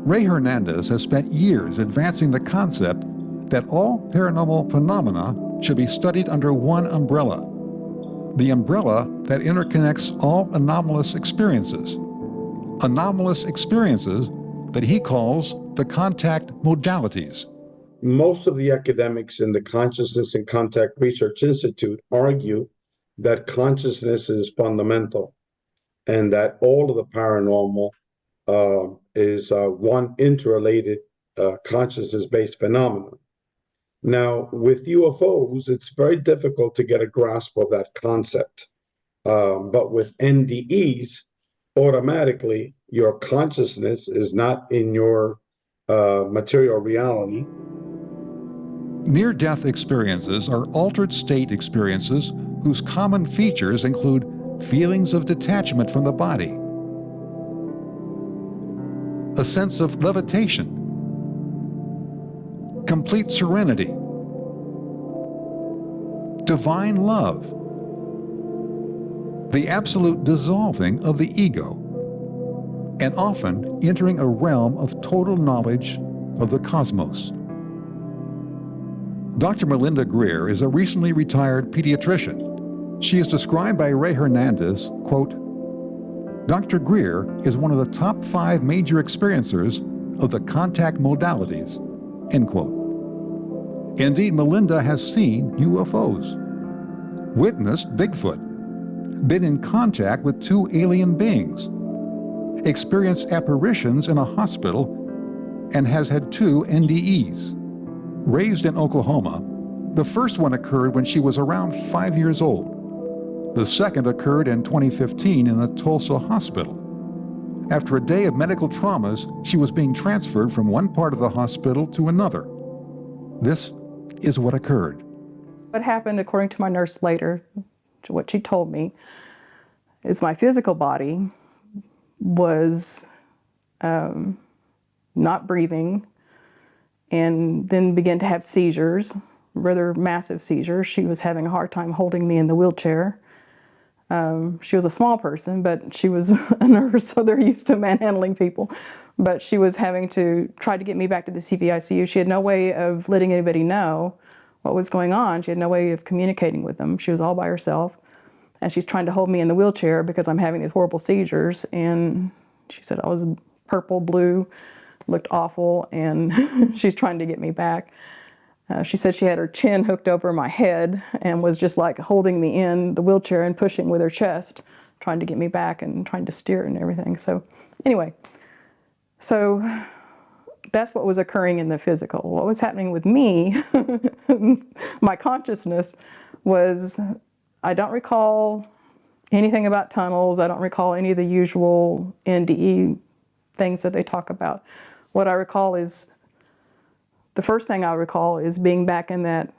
Ray Hernandez has spent years advancing the concept that all paranormal phenomena should be studied under one umbrella, the umbrella that interconnects all anomalous experiences that he calls the contact modalities. Most of the academics in the Consciousness and Contact Research Institute argue that consciousness is fundamental and that all of the paranormal is one interrelated consciousness-based phenomenon. Now, with UFOs, it's very difficult to get a grasp of that concept. But with NDEs, automatically, your consciousness is not in your material reality. Near-death experiences are altered state experiences whose common features include feelings of detachment from the body, a sense of levitation, complete serenity, divine love, the absolute dissolving of the ego, and often entering a realm of total knowledge of the cosmos. Dr. Melinda Greer is a recently retired pediatrician. She is described by Ray Hernandez, quote, Dr. Greer is one of the top 5 major experiencers of the contact modalities, end quote. Indeed, Melinda has seen UFOs, witnessed Bigfoot, been in contact with 2 alien beings, experienced apparitions in a hospital, and has had 2 NDEs. Raised in Oklahoma, the first one occurred when she was around 5 years old. The second occurred in 2015 in a Tulsa hospital. After a day of medical traumas, she was being transferred from one part of the hospital to another. This is what occurred. What happened, according to my nurse later, to what she told me, is my physical body was not breathing and then began to have seizures, rather massive seizures. She was having a hard time holding me in the wheelchair. She was a small person, but she was a nurse, so they're used to manhandling people. But she was having to try to get me back to the CVICU. She had no way of letting anybody know what was going on. She had no way of communicating with them. She was all by herself. And she's trying to hold me in the wheelchair because I'm having these horrible seizures. And she said I was purple, blue, looked awful, and she's trying to get me back. She said she had her chin hooked over my head and was just like holding me in the wheelchair and pushing with her chest, trying to get me back and trying to steer and everything. So anyway, so that's what was occurring in the physical. What was happening with me, my consciousness, was I don't recall anything about tunnels. I don't recall any of the usual NDE things that they talk about. What I recall is, the first thing I recall is being back in that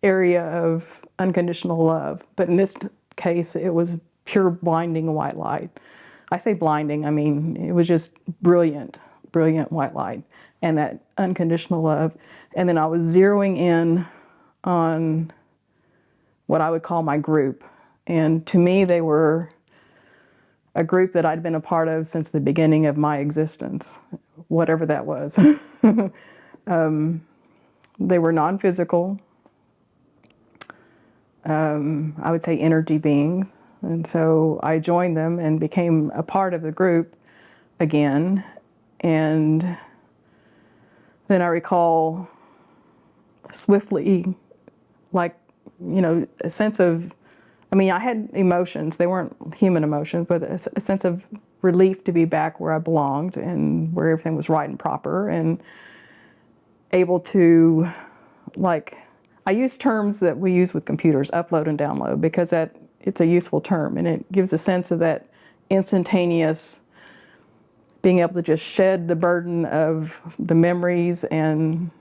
area of unconditional love. But in this case, it was pure blinding white light. I say blinding, I mean, it was just brilliant, brilliant white light and that unconditional love. And then I was zeroing in on what I would call my group. And to me, they were a group that I'd been a part of since the beginning of my existence, whatever that was. They were non-physical, I would say energy beings. And so I joined them and became a part of the group again. And then I recall swiftly, like, you know, a sense of, I mean, I had emotions. They weren't human emotions, but a sense of relief to be back where I belonged and where everything was right and proper, and able to, like, I use terms that we use with computers, upload and download, because it's a useful term, and it gives a sense of that instantaneous being able to just shed the burden of the memories and,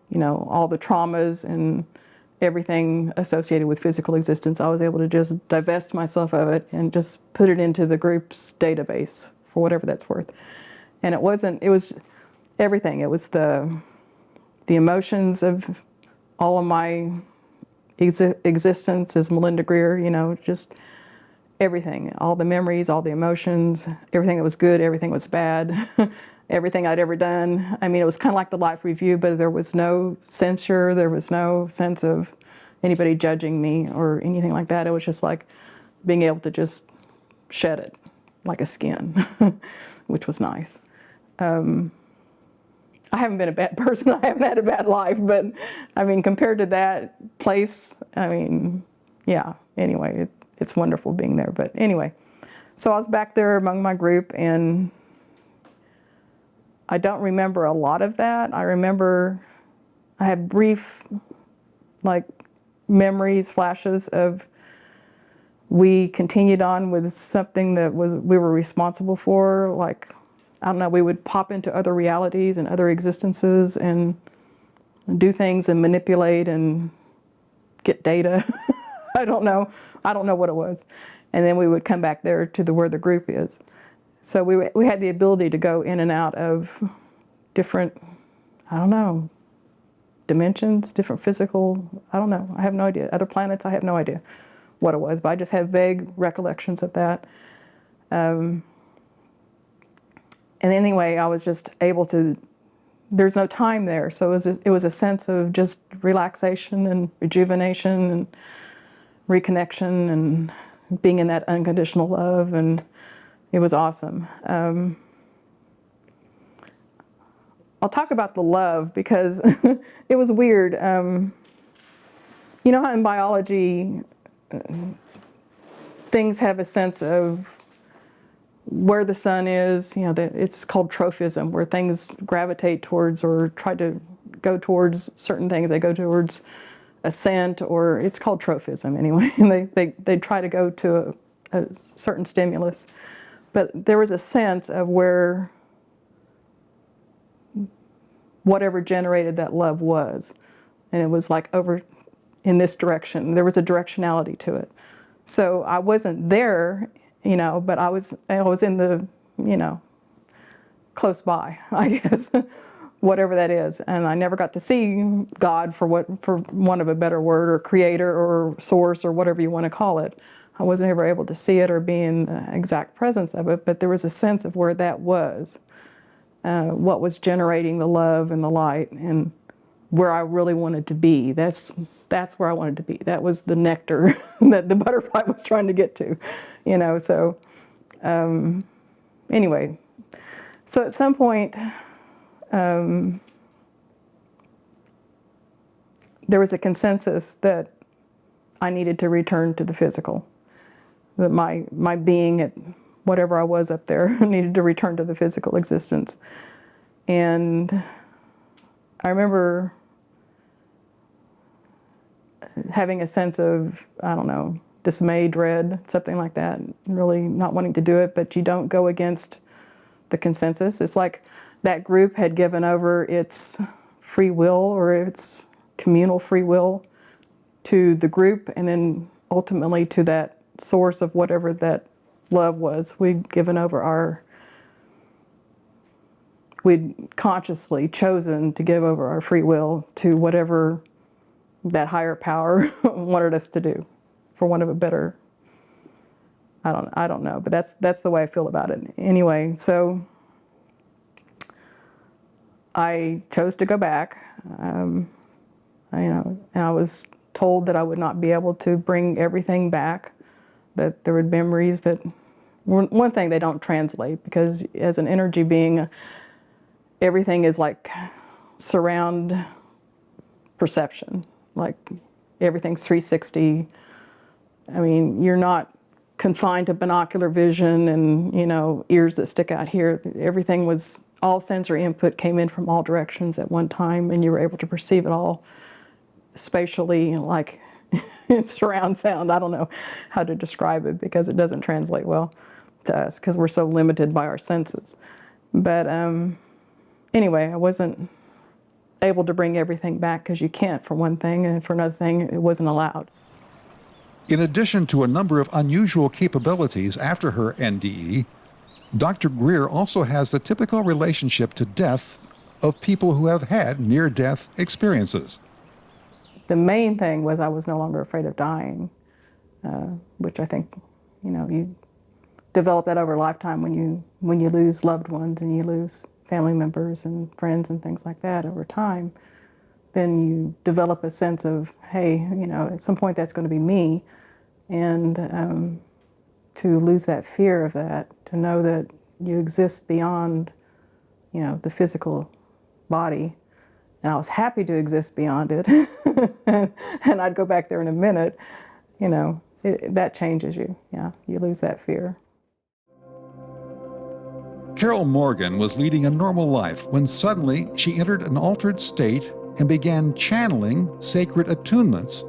you know, all the traumas and everything associated with physical existence. I was able to just divest myself of it and just put it into the group's database for whatever that's worth. And it was everything. It was the emotions of all of my existence as Melinda Greer, you know, just everything, all the memories, all the emotions, everything that was good, everything was bad, everything I'd ever done. I mean, it was kind of like the life review, but there was no censure, there was no sense of anybody judging me or anything like that. It was just like being able to just shed it like a skin, which was nice. I haven't been a bad person, I haven't had a bad life, but I mean, compared to that place, I mean, yeah, anyway, it's wonderful being there. But anyway, so I was back there among my group, and I don't remember a lot of that. I remember I had brief, like, memories, flashes of we continued on with something that we were responsible for, like, I don't know, we would pop into other realities and other existences and do things and manipulate and get data. I don't know what it was. And then we would come back there to where the group is. So we had the ability to go in and out of different, I don't know, dimensions, different physical, I don't know, I have no idea. Other planets, I have no idea what it was, but I just have vague recollections of that. And anyway, I was just able to, there's no time there, so it was a sense of just relaxation and rejuvenation and reconnection and being in that unconditional love, and it was awesome. I'll talk about the love because it was weird. You know how in biology things have a sense of where the sun is, you know, it's called trophism, where things gravitate towards or try to go towards certain things. They go towards ascent, or it's called trophism anyway. And they try to go to a certain stimulus. But there was a sense of where whatever generated that love was. And it was like over in this direction. There was a directionality to it. So I wasn't there, you know, but I was in the, you know, close by, I guess, whatever that is. And I never got to see God, for want of a better word, or creator or source or whatever you want to call it. I wasn't ever able to see it or be in exact presence of it, but there was a sense of where that was, what was generating the love and the light, and where I really wanted to be. That's where I wanted to be. That was the nectar that the butterfly was trying to get to, you know. So anyway, so at some point there was a consensus that I needed to return to the physical, that my being at whatever I was up there needed to return to the physical existence. And I remember having a sense of, I don't know, dismay, dread, something like that, really not wanting to do it, but you don't go against the consensus. It's like that group had given over its free will or its communal free will to the group, and then ultimately to that source of whatever that love was. We'd given over we'd consciously chosen to give over our free will to whatever that higher power wanted us to do, for want of a better, I don't know, but that's the way I feel about it. Anyway, so I chose to go back. You know, and I was told that I would not be able to bring everything back, that there were memories that, one thing, they don't translate, because as an energy being, everything is like surround perception. Like everything's 360. I mean, you're not confined to binocular vision and, you know, ears that stick out here. Everything was, all sensory input came in from all directions at one time, and you were able to perceive it all spatially, like in surround sound. I don't know how to describe it because it doesn't translate well. to us because we're so limited by our senses. But anyway, I wasn't able to bring everything back because you can't, for one thing, and for another thing, it wasn't allowed. In addition to a number of unusual capabilities after her NDE, Dr. Greer also has the typical relationship to death of people who have had near-death experiences. The main thing was I was no longer afraid of dying, which I think, you develop that over a lifetime when you lose loved ones and you lose family members and friends and things like that over time. Then you develop a sense of, hey, at some point that's going to be me, and to lose that fear of that, to know that you exist beyond, the physical body. And I was happy to exist beyond it, and I'd go back there in a minute. That changes you. Yeah, you lose that fear. Carol Morgan was leading a normal life when suddenly she entered an altered state and began channeling sacred attunements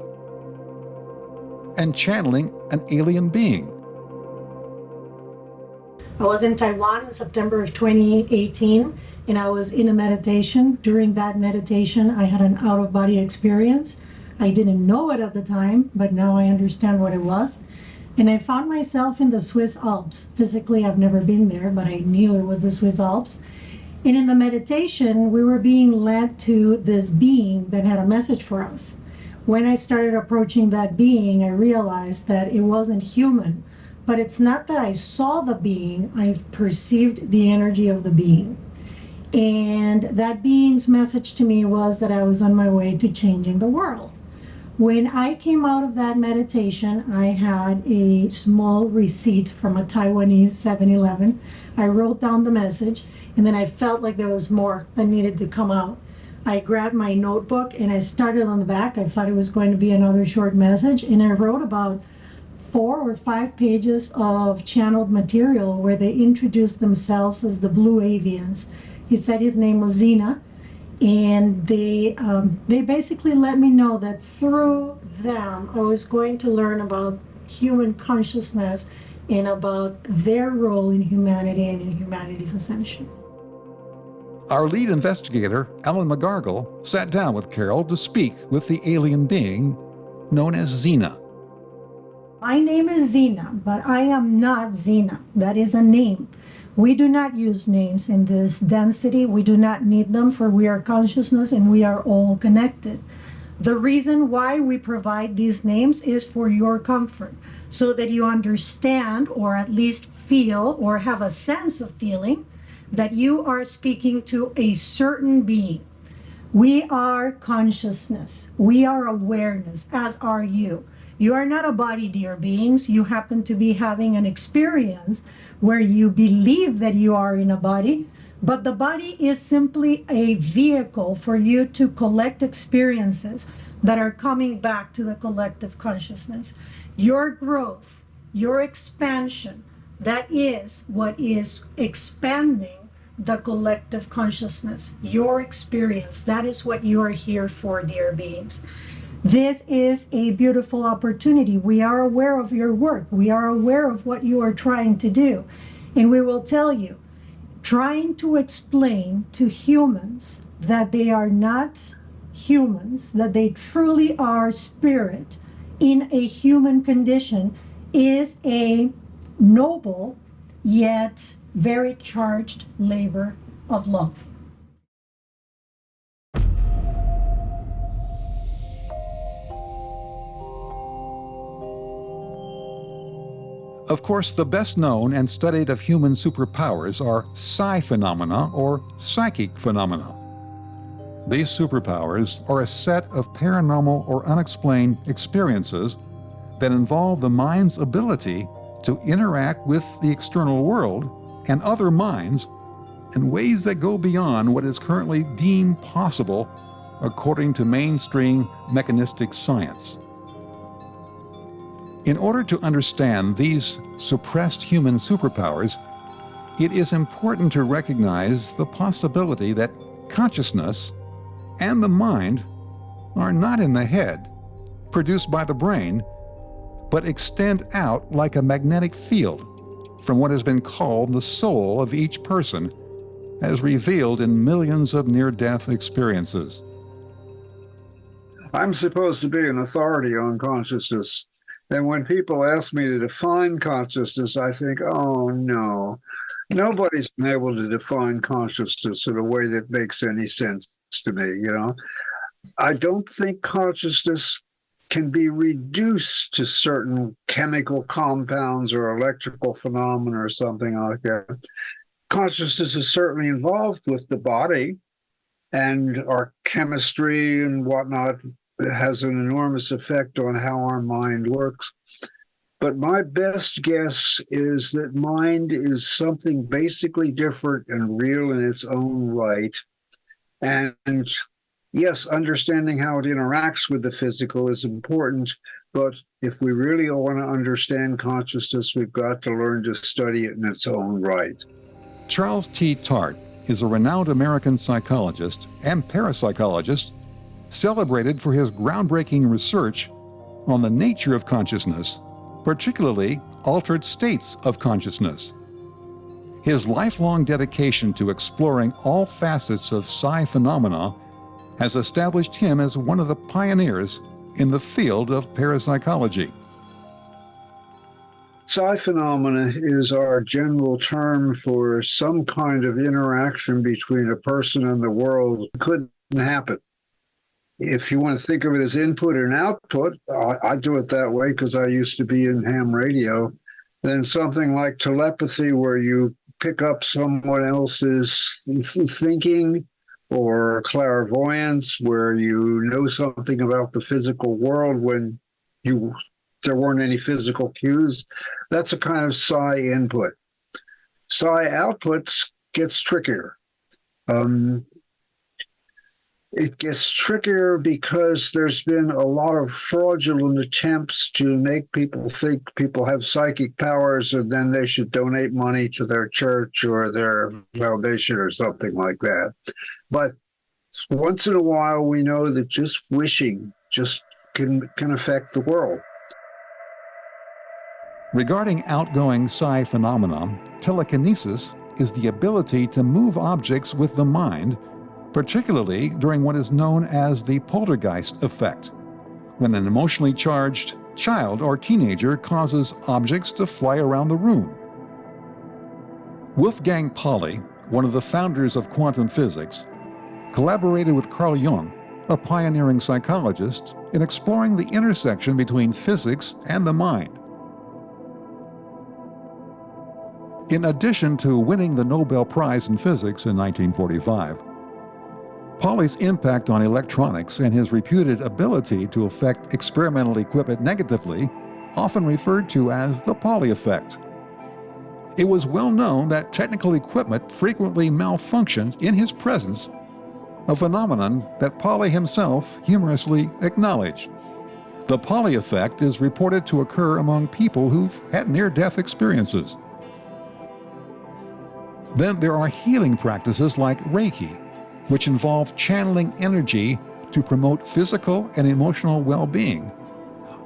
and channeling an alien being. I was in Taiwan in September of 2018, and I was in a meditation. During that meditation, I had an out-of-body experience. I didn't know it at the time, but now I understand what it was. And I found myself in the Swiss Alps. Physically, I've never been there, but I knew it was the Swiss Alps. And in the meditation, we were being led to this being that had a message for us. When I started approaching that being, I realized that it wasn't human. But it's not that I saw the being, I've perceived the energy of the being. And that being's message to me was that I was on my way to changing the world. When I came out of that meditation, I had a small receipt from a Taiwanese 7-Eleven. I wrote down the message, and then I felt like there was more that needed to come out. I grabbed my notebook and I started on the back. I thought it was going to be another short message, and I wrote about 4 or 5 pages of channeled material where they introduced themselves as the Blue Avians. He said his name was Zena, and they basically let me know that through them I was going to learn about human consciousness and about their role in humanity and in humanity's ascension. Our lead investigator, Ellen McGargle, sat down with Carol to speak with the alien being known as Zena. My name is Zena, but I am not Zena. That is a name. We do not use names in this density. We do not need them, for we are consciousness and we are all connected. The reason why we provide these names is for your comfort, so that you understand, or at least feel, or have a sense of feeling, that you are speaking to a certain being. We are consciousness. We are awareness, as are you. You are not a body, dear beings. You happen to be having an experience where you believe that you are in a body, but the body is simply a vehicle for you to collect experiences that are coming back to the collective consciousness. Your growth, your expansion, that is what is expanding the collective consciousness. Your experience, that is what you are here for, dear beings. This is a beautiful opportunity. We are aware of your work. We are aware of what you are trying to do. And we will tell you, trying to explain to humans that they are not humans, that they truly are spirit in a human condition, is a noble yet very charged labor of love. Of course, the best known and studied of human superpowers are psi phenomena or psychic phenomena. These superpowers are a set of paranormal or unexplained experiences that involve the mind's ability to interact with the external world and other minds in ways that go beyond what is currently deemed possible according to mainstream mechanistic science. In order to understand these suppressed human superpowers, it is important to recognize the possibility that consciousness and the mind are not in the head, produced by the brain, but extend out like a magnetic field from what has been called the soul of each person, as revealed in millions of near-death experiences. I'm supposed to be an authority on consciousness. And when people ask me to define consciousness, I think, oh no, nobody's been able to define consciousness in a way that makes any sense to me, you know. I don't think consciousness can be reduced to certain chemical compounds or electrical phenomena or something like that. Consciousness is certainly involved with the body, and our chemistry and whatnot has an enormous effect on how our mind works. But my best guess is that mind is something basically different and real in its own right. And yes, understanding how it interacts with the physical is important, but if we really want to understand consciousness, we've got to learn to study it in its own right. Charles T. Tart is a renowned American psychologist and parapsychologist, celebrated for his groundbreaking research on the nature of consciousness, particularly altered states of consciousness. His lifelong dedication to exploring all facets of psi phenomena has established him as one of the pioneers in the field of parapsychology. Psi phenomena is our general term for some kind of interaction between a person and the world. It couldn't happen. If you want to think of it as input and output, I do it that way because I used to be in ham radio. Then something like telepathy, where you pick up someone else's thinking, or clairvoyance, where you know something about the physical world when there weren't any physical cues. That's a kind of psi input. Psi outputs gets trickier. It gets trickier because there's been a lot of fraudulent attempts to make people think people have psychic powers and then they should donate money to their church or their foundation or something like that. But once in a while, we know that just wishing just can affect the world. Regarding outgoing psi phenomena, telekinesis is the ability to move objects with the mind, particularly during what is known as the poltergeist effect, when an emotionally charged child or teenager causes objects to fly around the room. Wolfgang Pauli, one of the founders of quantum physics, collaborated with Carl Jung, a pioneering psychologist, in exploring the intersection between physics and the mind. In addition to winning the Nobel Prize in Physics in 1945, Pauli's impact on electronics and his reputed ability to affect experimental equipment negatively, often referred to as the Pauli effect. It was well known that technical equipment frequently malfunctioned in his presence, a phenomenon that Pauli himself humorously acknowledged. The Pauli effect is reported to occur among people who've had near-death experiences. Then there are healing practices like Reiki, which involve channeling energy to promote physical and emotional well-being,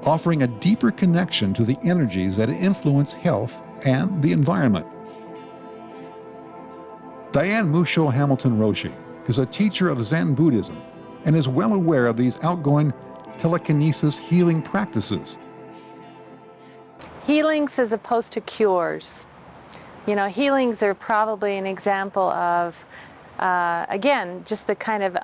offering a deeper connection to the energies that influence health and the environment. Diane Musho Hamilton Roshi is a teacher of Zen Buddhism and is well aware of these outgoing telekinesis healing practices. Healings as opposed to cures. You know, healings are probably an example of again, just the kind of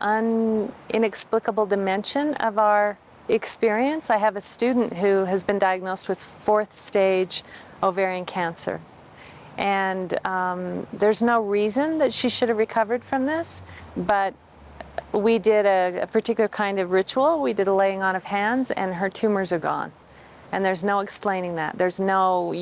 inexplicable dimension of our experience. I have a student who has been diagnosed with 4th stage ovarian cancer. And there's no reason that she should have recovered from this, but we did a particular kind of ritual. We did a laying on of hands, and her tumors are gone. And there's no explaining that. There's no,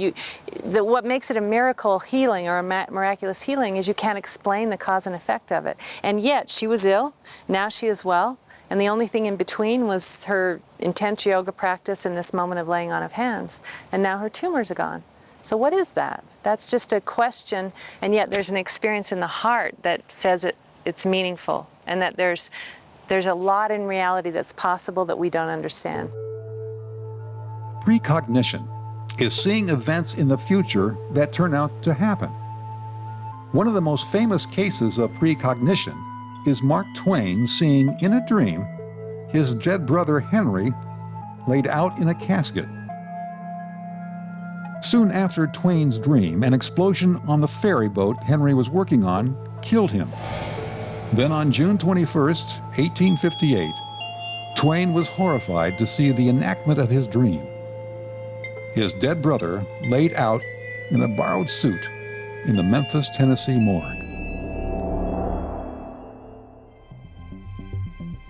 what makes it a miracle healing or a miraculous healing is you can't explain the cause and effect of it. And yet she was ill, now she is well, and the only thing in between was her intense yoga practice and this moment of laying on of hands. And now her tumors are gone. So what is that? That's just a question, and yet there's an experience in the heart that says it's meaningful, and that there's a lot in reality that's possible that we don't understand. Precognition is seeing events in the future that turn out to happen. One of the most famous cases of precognition is Mark Twain seeing in a dream his dead brother Henry laid out in a casket. Soon after Twain's dream, an explosion on the ferry boat Henry was working on killed him. Then on June 21st, 1858, Twain was horrified to see the enactment of his dream. His dead brother laid out in a borrowed suit in the Memphis, Tennessee morgue.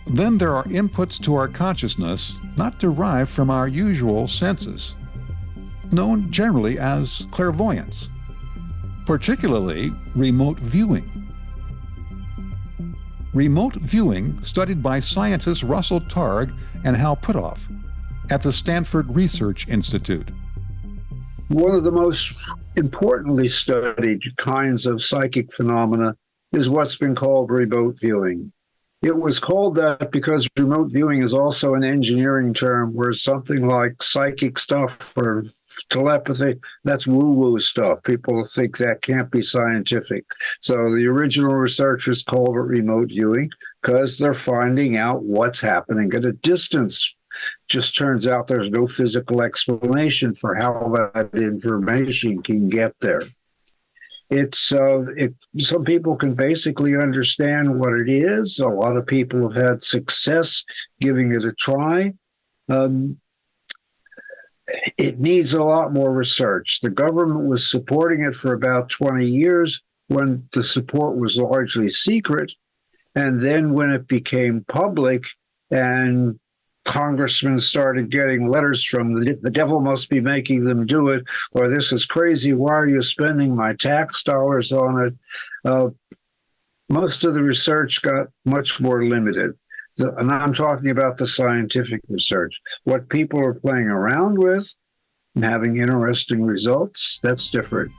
Then there are inputs to our consciousness not derived from our usual senses, known generally as clairvoyance, particularly remote viewing. Remote viewing, studied by scientists Russell Targ and Hal Puthoff at the Stanford Research Institute. One of the most importantly studied kinds of psychic phenomena is what's been called remote viewing. It was called that because remote viewing is also an engineering term where something like psychic stuff or telepathy, that's woo-woo stuff. People think that can't be scientific. So the original researchers called it remote viewing because they're finding out what's happening at a distance. Just turns out there's no physical explanation for how that information can get there. Some people can basically understand what it is. A lot of people have had success giving it a try. It needs a lot more research. The government was supporting it for about 20 years when the support was largely secret. And then when it became public and congressmen started getting letters from the devil must be making them do it, or this is crazy, why are you spending my tax dollars on it? Most of the research got much more limited. And I'm talking about the scientific research. What people are playing around with and having interesting results, that's different.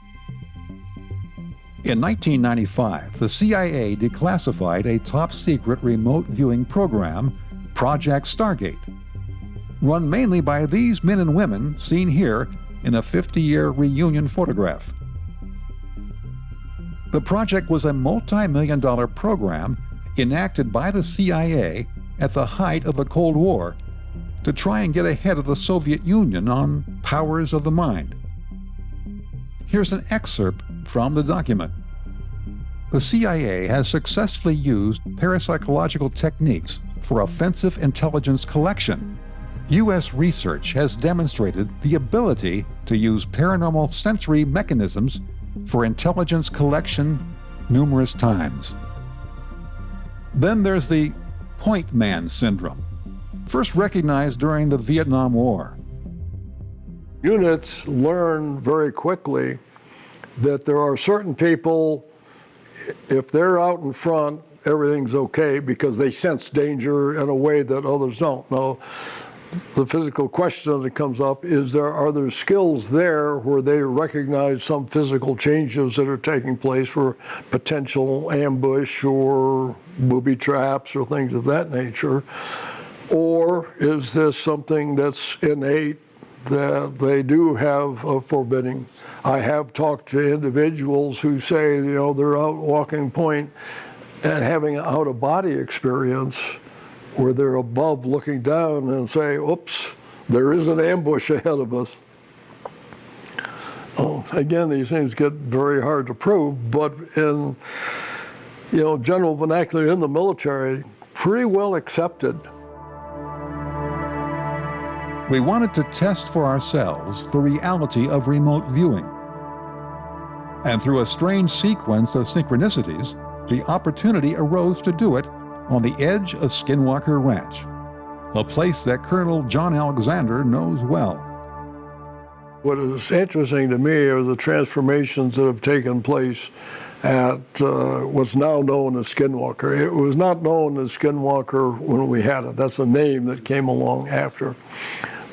In 1995, the CIA declassified a top-secret remote viewing program, Project Stargate, run mainly by these men and women seen here in a 50-year reunion photograph. The project was a multi-million-dollar program enacted by the CIA at the height of the Cold War to try and get ahead of the Soviet Union on powers of the mind. Here's an excerpt from the document. The CIA has successfully used parapsychological techniques for offensive intelligence collection. U.S. research has demonstrated the ability to use paranormal sensory mechanisms for intelligence collection numerous times. Then there's the point man syndrome, first recognized during the Vietnam War. Units learn very quickly that there are certain people, if they're out in front, everything's okay because they sense danger in a way that others don't. Now, the physical question that comes up is are there skills there where they recognize some physical changes that are taking place for potential ambush or booby traps or things of that nature? Or is this something that's innate that they do have a forbidding? I have talked to individuals who say, they're out walking point and having an out-of-body experience where they're above looking down and say, oops, there is an ambush ahead of us. Again, these things get very hard to prove, but in general vernacular in the military, pretty well accepted. We wanted to test for ourselves the reality of remote viewing. And through a strange sequence of synchronicities, the opportunity arose to do it on the edge of Skinwalker Ranch, a place that Colonel John Alexander knows well. What is interesting to me are the transformations that have taken place at what's now known as Skinwalker. It was not known as Skinwalker when we had it. That's a name that came along after.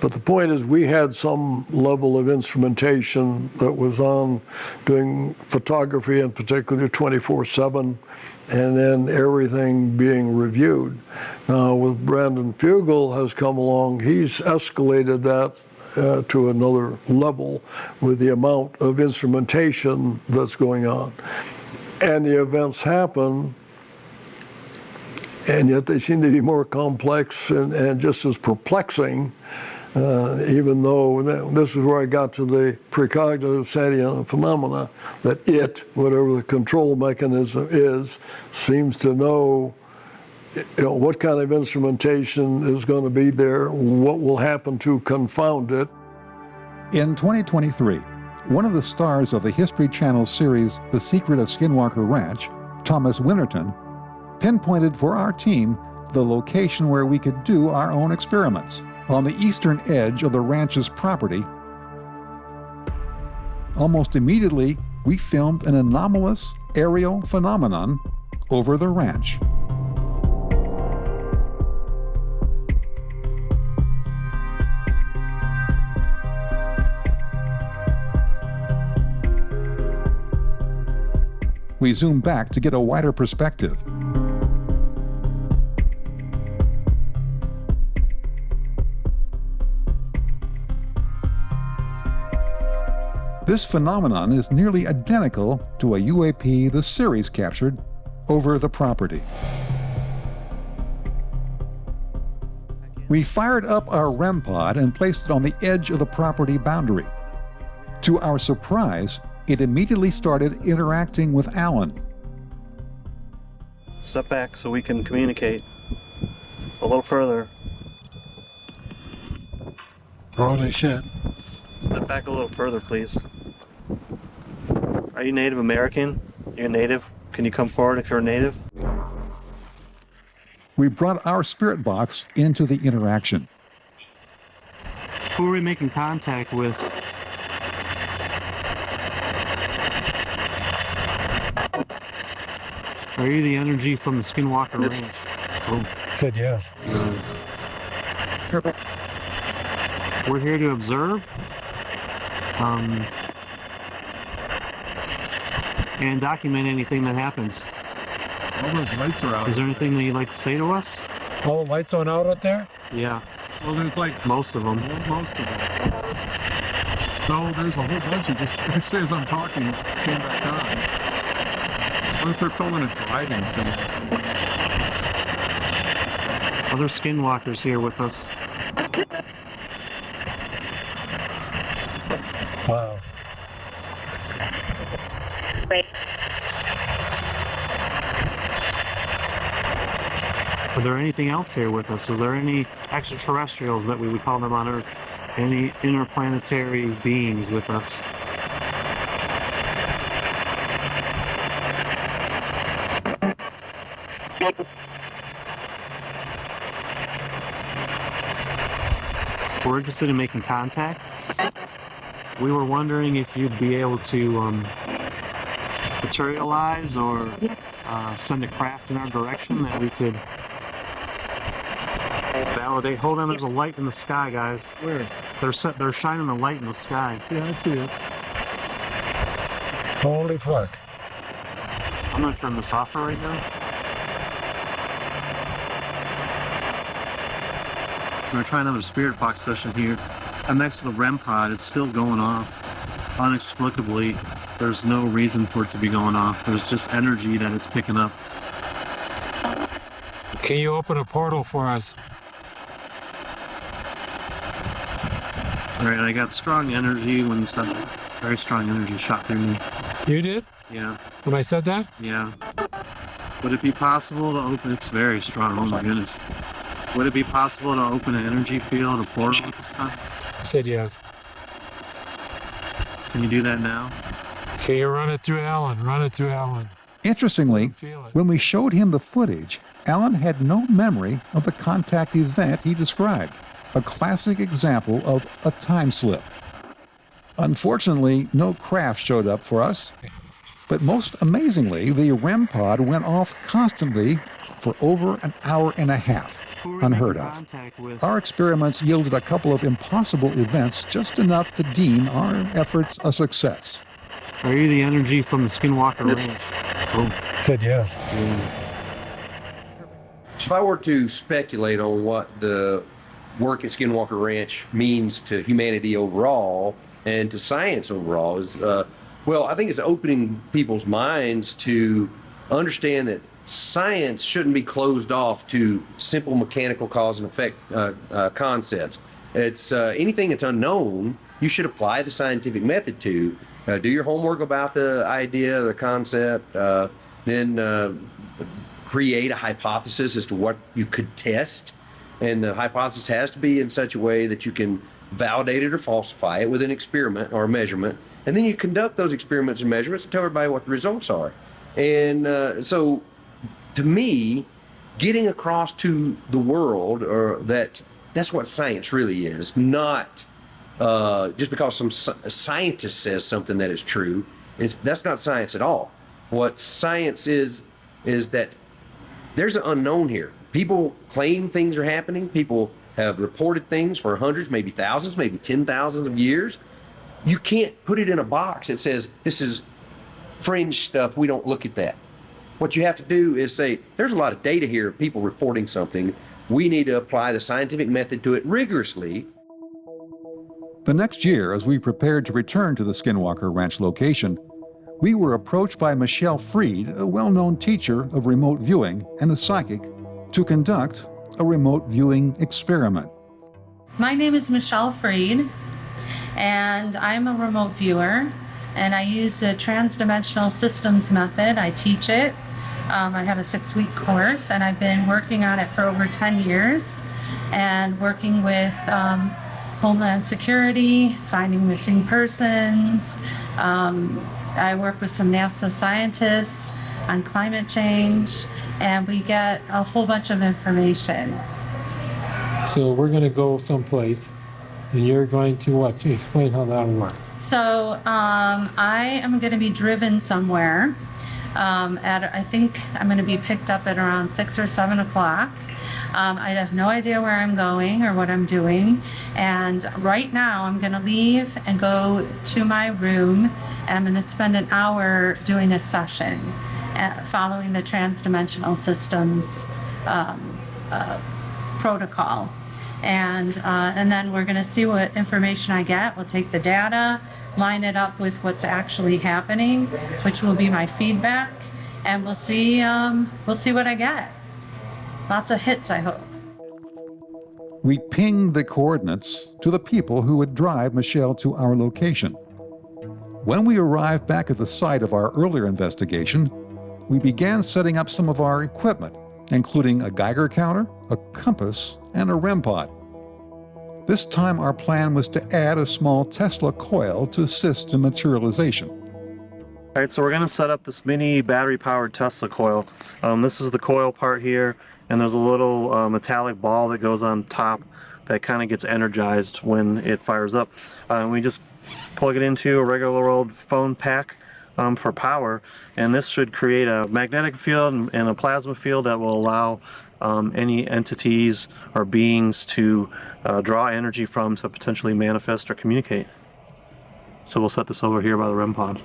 But the point is we had some level of instrumentation that was on doing photography, in particular 24/7, and then everything being reviewed. Now with Brandon Fugel has come along, he's escalated that to another level with the amount of instrumentation that's going on. And the events happen, and yet they seem to be more complex and just as perplexing, even though this is where I got to the precognitive sentient phenomena, that it, whatever the control mechanism is, seems to know, what kind of instrumentation is going to be there, what will happen to confound it. In 2023, one of the stars of the History Channel series The Secret of Skinwalker Ranch, Thomas Winterton, pinpointed for our team the location where we could do our own experiments. On the eastern edge of the ranch's property, almost immediately, we filmed an anomalous aerial phenomenon over the ranch. We zoom back to get a wider perspective. This phenomenon is nearly identical to a UAP the series captured over the property. We fired up our REM pod and placed it on the edge of the property boundary. To our surprise, it immediately started interacting with Alan. Step back so we can communicate a little further. Holy shit. Step back a little further, please. Are you Native American? You're native? Can you come forward if you're a native? We brought our spirit box into the interaction. Who are we making contact with? Are you the energy from the Skinwalker Ranch? Oh. Said yes. We're here to observe. And document anything that happens. All those lights are out. Is there anything that you'd like to say to us? All the lights on out there? Yeah. Well, there's like most of them. Most of them. No, there's a whole bunch of just actually as I'm talking, came back on. What if they're filming it driving somewhere? Other skinwalkers here with us. Wow. Are there anything else here with us? Is there any extraterrestrials that we would call them on Earth? Any interplanetary beings with us? We're interested in making contact. We were wondering if you'd be able to materialize or send a craft in our direction that we could validate. Hold on, there's a light in the sky, guys. Where? They're shining a light in the sky. Yeah, I see it. Holy fuck. I'm gonna turn this off for right now. I'm gonna try another spirit box session here. I'm next to the REM pod. It's still going off. Inexplicably, there's no reason for it to be going off. There's just energy that it's picking up. Can you open a portal for us? All right, I got strong energy when you said that. Very strong energy shot through me. You did? Yeah. When I said that? Yeah. Would it be possible to open? It's very strong. Oh my goodness. Would it be possible to open an energy field, a portal at this time? I said yes. Can you do that now? Can you run it through Alan? Run it through Alan. Interestingly, when we showed him the footage, Alan had no memory of the contact event he described, a classic example of a time slip. Unfortunately, no craft showed up for us, but most amazingly, the REM pod went off constantly for over an hour and a half, unheard of. Our experiments yielded a couple of impossible events, just enough to deem our efforts a success. Are you the energy from the Skinwalker Ranch? Oh. Said yes. Yeah. If I were to speculate on what the work at Skinwalker Ranch means to humanity overall and to science overall is, well, I think it's opening people's minds to understand that science shouldn't be closed off to simple mechanical cause and effect concepts. It's anything that's unknown, you should apply the scientific method to. Do your homework about the idea, the concept, then create a hypothesis as to what you could test. And the hypothesis has to be in such a way that you can validate it or falsify it with an experiment or a measurement. And then you conduct those experiments and measurements and tell everybody what the results are. And so, to me, getting across to the world that's what science really is, not just because some scientist says something that is true. That's not science at all. What science is that there's an unknown here. People claim things are happening. People have reported things for hundreds, maybe thousands, maybe 10,000s of years. You can't put it in a box that says, this is fringe stuff, we don't look at that. What you have to do is say, there's a lot of data here of people reporting something. We need to apply the scientific method to it rigorously. The next year, as we prepared to return to the Skinwalker Ranch location, we were approached by Michelle Freed, a well-known teacher of remote viewing and a psychic, to conduct a remote viewing experiment. My name is Michelle Freed, and I'm a remote viewer, and I use the transdimensional systems method. I teach it. I have a 6-week course, and I've been working on it for over 10 years, and working with Homeland Security, finding missing persons. I work with some NASA scientists on climate change, and we get a whole bunch of information. So we're going to go someplace, and you're going to what? Explain how that'll work. So I am going to be driven somewhere. I think I'm going to be picked up at around 6 or 7 o'clock. I have no idea where I'm going or what I'm doing. And right now I'm going to leave and go to my room. And I'm going to spend an hour doing a session following the transdimensional systems protocol. And then we're going to see what information I get. We'll take the data, line it up with what's actually happening, which will be my feedback, and we'll see what I get. Lots of hits, I hope. We pinged the coordinates to the people who would drive Michelle to our location. When we arrived back at the site of our earlier investigation, we began setting up some of our equipment, including a Geiger counter, a compass, and a REM pod. This time our plan was to add a small Tesla coil to assist in materialization. All right, so we're gonna set up this mini battery-powered Tesla coil. This is the coil part here, and there's a little metallic ball that goes on top that kind of gets energized when it fires up. We just plug it into a regular old phone pack for power, and this should create a magnetic field and a plasma field that will allow any entities or beings to draw energy from to potentially manifest or communicate. So we'll set this over here by the REM pod.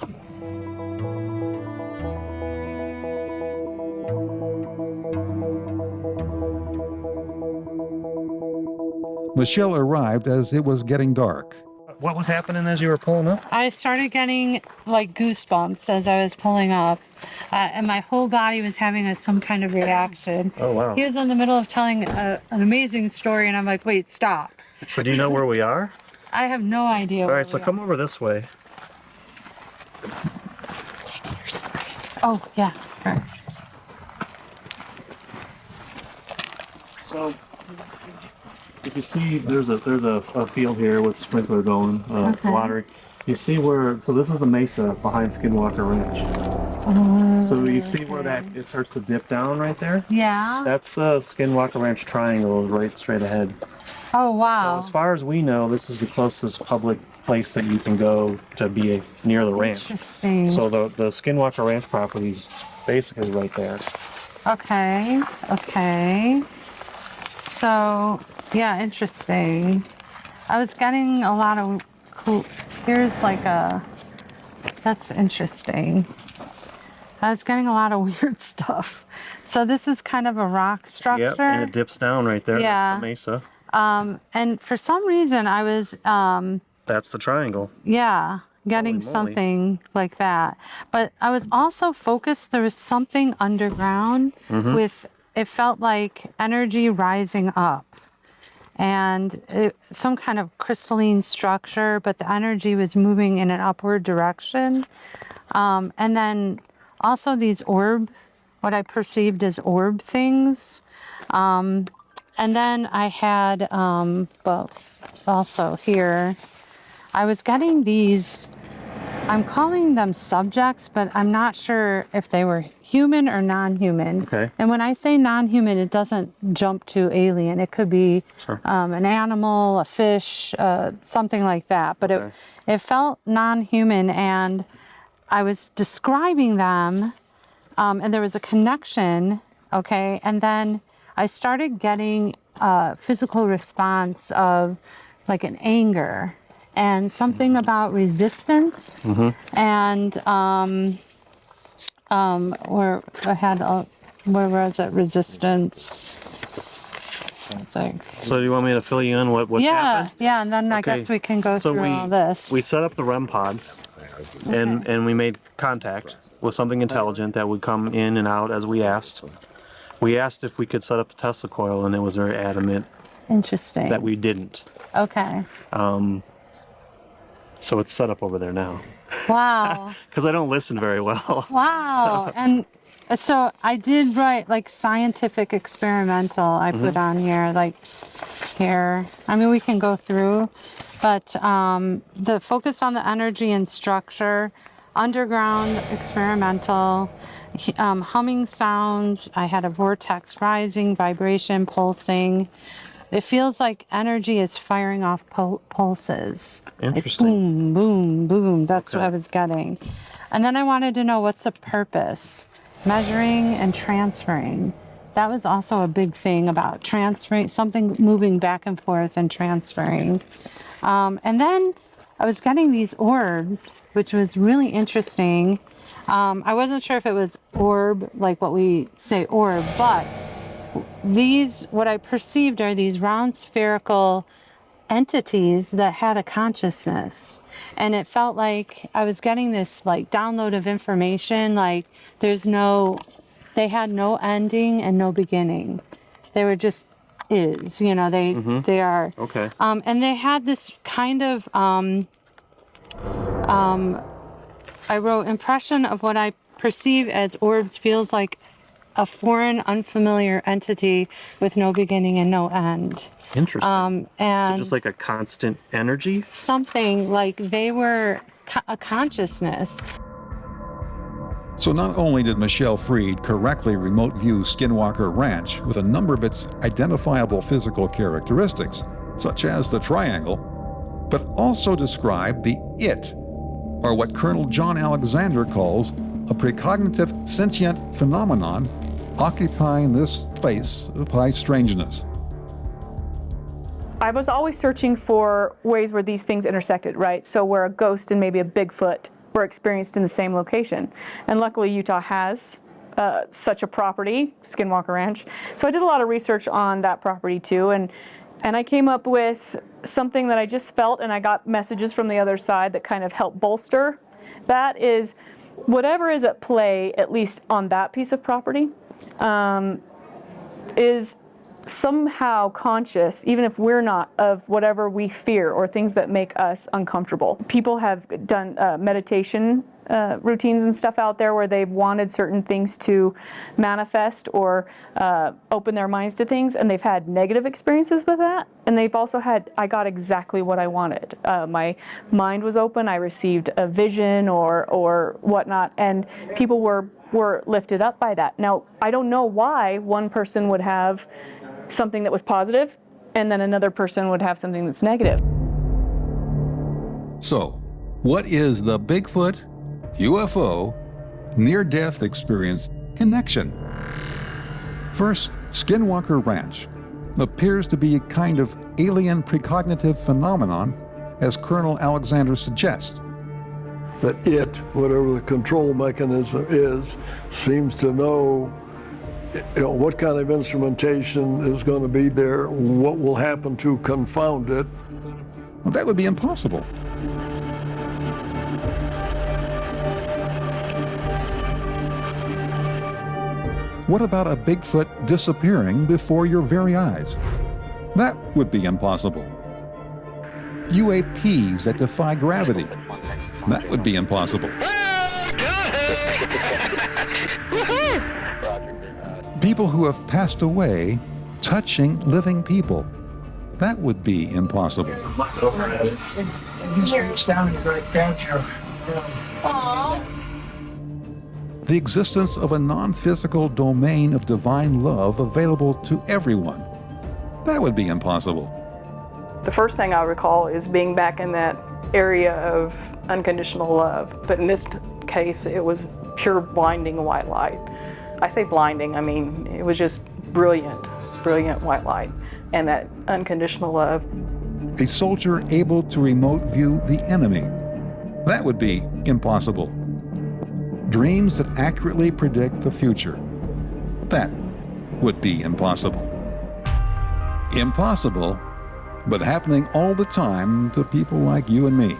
Michelle arrived as it was getting dark. What was happening as you were pulling up? I started getting like goosebumps as I was pulling up, and my whole body was having some kind of reaction. Oh, wow. He was in the middle of telling an amazing story, and I'm like, wait, stop. So do you know where we are? I have no idea. All right, so come over this way. Taking your spray. Oh, yeah. All right. So if you see, there's a field here with sprinkler going, watering. You see where, so this is the mesa behind Skinwalker Ranch. So you see where it starts to dip down right there? Yeah. That's the Skinwalker Ranch triangle right straight ahead. Oh, wow. So as far as we know, this is the closest public place that you can go to be near the ranch. Interesting. So the Skinwalker Ranch property is basically right there. Okay. Okay. So, yeah, interesting. I was getting a lot of cool, here's like that's interesting. I was getting a lot of weird stuff. So this is kind of a rock structure. Yep, and it dips down right there. Yeah. That's the mesa. And for some reason, I was, That's the triangle. yeah, getting Holy moly. something like that. But I was also focused, there was something underground with, it felt like energy rising up. And some kind of crystalline structure, but the energy was moving in an upward direction. And then also these orb, what I perceived as orb things. And then I had, well, also here, I was getting these, I'm calling them subjects, but I'm not sure if they were human or non-human. Okay. And when I say non-human, it doesn't jump to alien. It could be an animal, a fish, something like that. But it felt non-human, and I was describing them, and there was a connection, okay? And then I started getting a physical response of like an anger and something about resistance, and where I had where was it, resistance? It's like, So do you want me to fill you in what happened? Yeah, and then I guess we can go through all this. We set up the REM pod, and we made contact with something intelligent that would come in and out as we asked. We asked if we could set up the Tesla coil, and it was very adamant Interesting. that we didn't. Okay. So it's set up over there now. Wow. Because I don't listen very well. Wow. And so I did write like scientific experimental, I put on here, like here. I mean, we can go through, but the focus on the energy and structure, underground experimental, humming sounds. I had a vortex rising, vibration, pulsing. It feels like energy is firing off pulses. Interesting. Like boom, boom, boom. That's what I was getting. And then I wanted to know, what's the purpose? Measuring and transferring. That was also a big thing about transferring, something moving back and forth and transferring. And then I was getting these orbs, which was really interesting. I wasn't sure if it was orb, like what we say orb, but these, what I perceived are these round spherical entities that had a consciousness. And it felt like I was getting this like download of information, like they had no ending and no beginning. They were just is, you know, they are. Okay. And they had this kind of, I wrote, impression of what I perceive as orbs feels like a foreign, unfamiliar entity with no beginning and no end. Interesting. And so just like a constant energy? Something like they were a consciousness. So not only did Michelle Freed correctly remote view Skinwalker Ranch with a number of its identifiable physical characteristics, such as the triangle, but also describe the it, or what Colonel John Alexander calls a precognitive sentient phenomenon occupying this place of high strangeness. I was always searching for ways where these things intersected, right? So where a ghost and maybe a Bigfoot were experienced in the same location. And luckily Utah has such a property, Skinwalker Ranch. So I did a lot of research on that property too, and I came up with something that I just felt, and I got messages from the other side that kind of helped bolster. That is, whatever is at play, at least on that piece of property, is somehow conscious, even if we're not, of whatever we fear or things that make us uncomfortable. People have done meditation routines and stuff out there where they've wanted certain things to manifest or open their minds to things, and they've had negative experiences with that. And they've also had, I got exactly what I wanted. My mind was open, I received a vision or whatnot, and people were lifted up by that. Now, I don't know why one person would have something that was positive and then another person would have something that's negative. So, what is the Bigfoot, UFO, near-death experience connection? First, Skinwalker Ranch appears to be a kind of alien precognitive phenomenon, as Colonel Alexander suggests. That it, whatever the control mechanism is, seems to know what kind of instrumentation is going to be there, what will happen to confound it. Well, that would be impossible. What about a Bigfoot disappearing before your very eyes? That would be impossible. UAPs that defy gravity. That would be impossible. People who have passed away touching living people. That would be impossible. The existence of a non-physical domain of divine love available to everyone. That would be impossible. The first thing I recall is being back in that area of unconditional love. But in this case, it was pure blinding white light. I say blinding, I mean, it was just brilliant, brilliant white light. And that unconditional love. A soldier able to remote view the enemy. That would be impossible. Dreams that accurately predict the future. That would be impossible. Impossible, but happening all the time to people like you and me.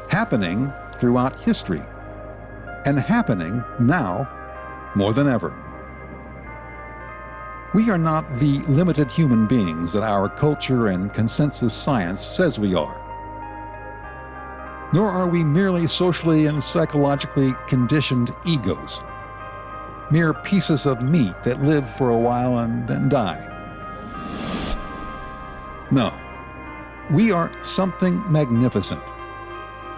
Happening throughout history. And happening now more than ever. We are not the limited human beings that our culture and consensus science says we are. Nor are we merely socially and psychologically conditioned egos. Mere pieces of meat that live for a while and then die. No, we are something magnificent,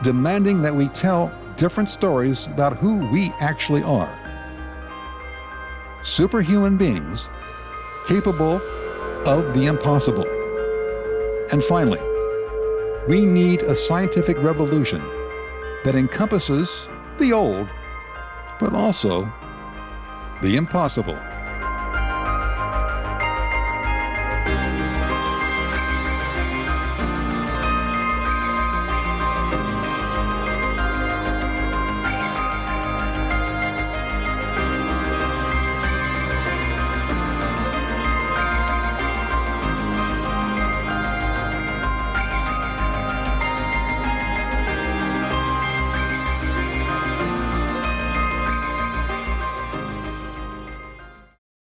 demanding that we tell different stories about who we actually are. Superhuman beings capable of the impossible. And finally, we need a scientific revolution that encompasses the old, but also the impossible.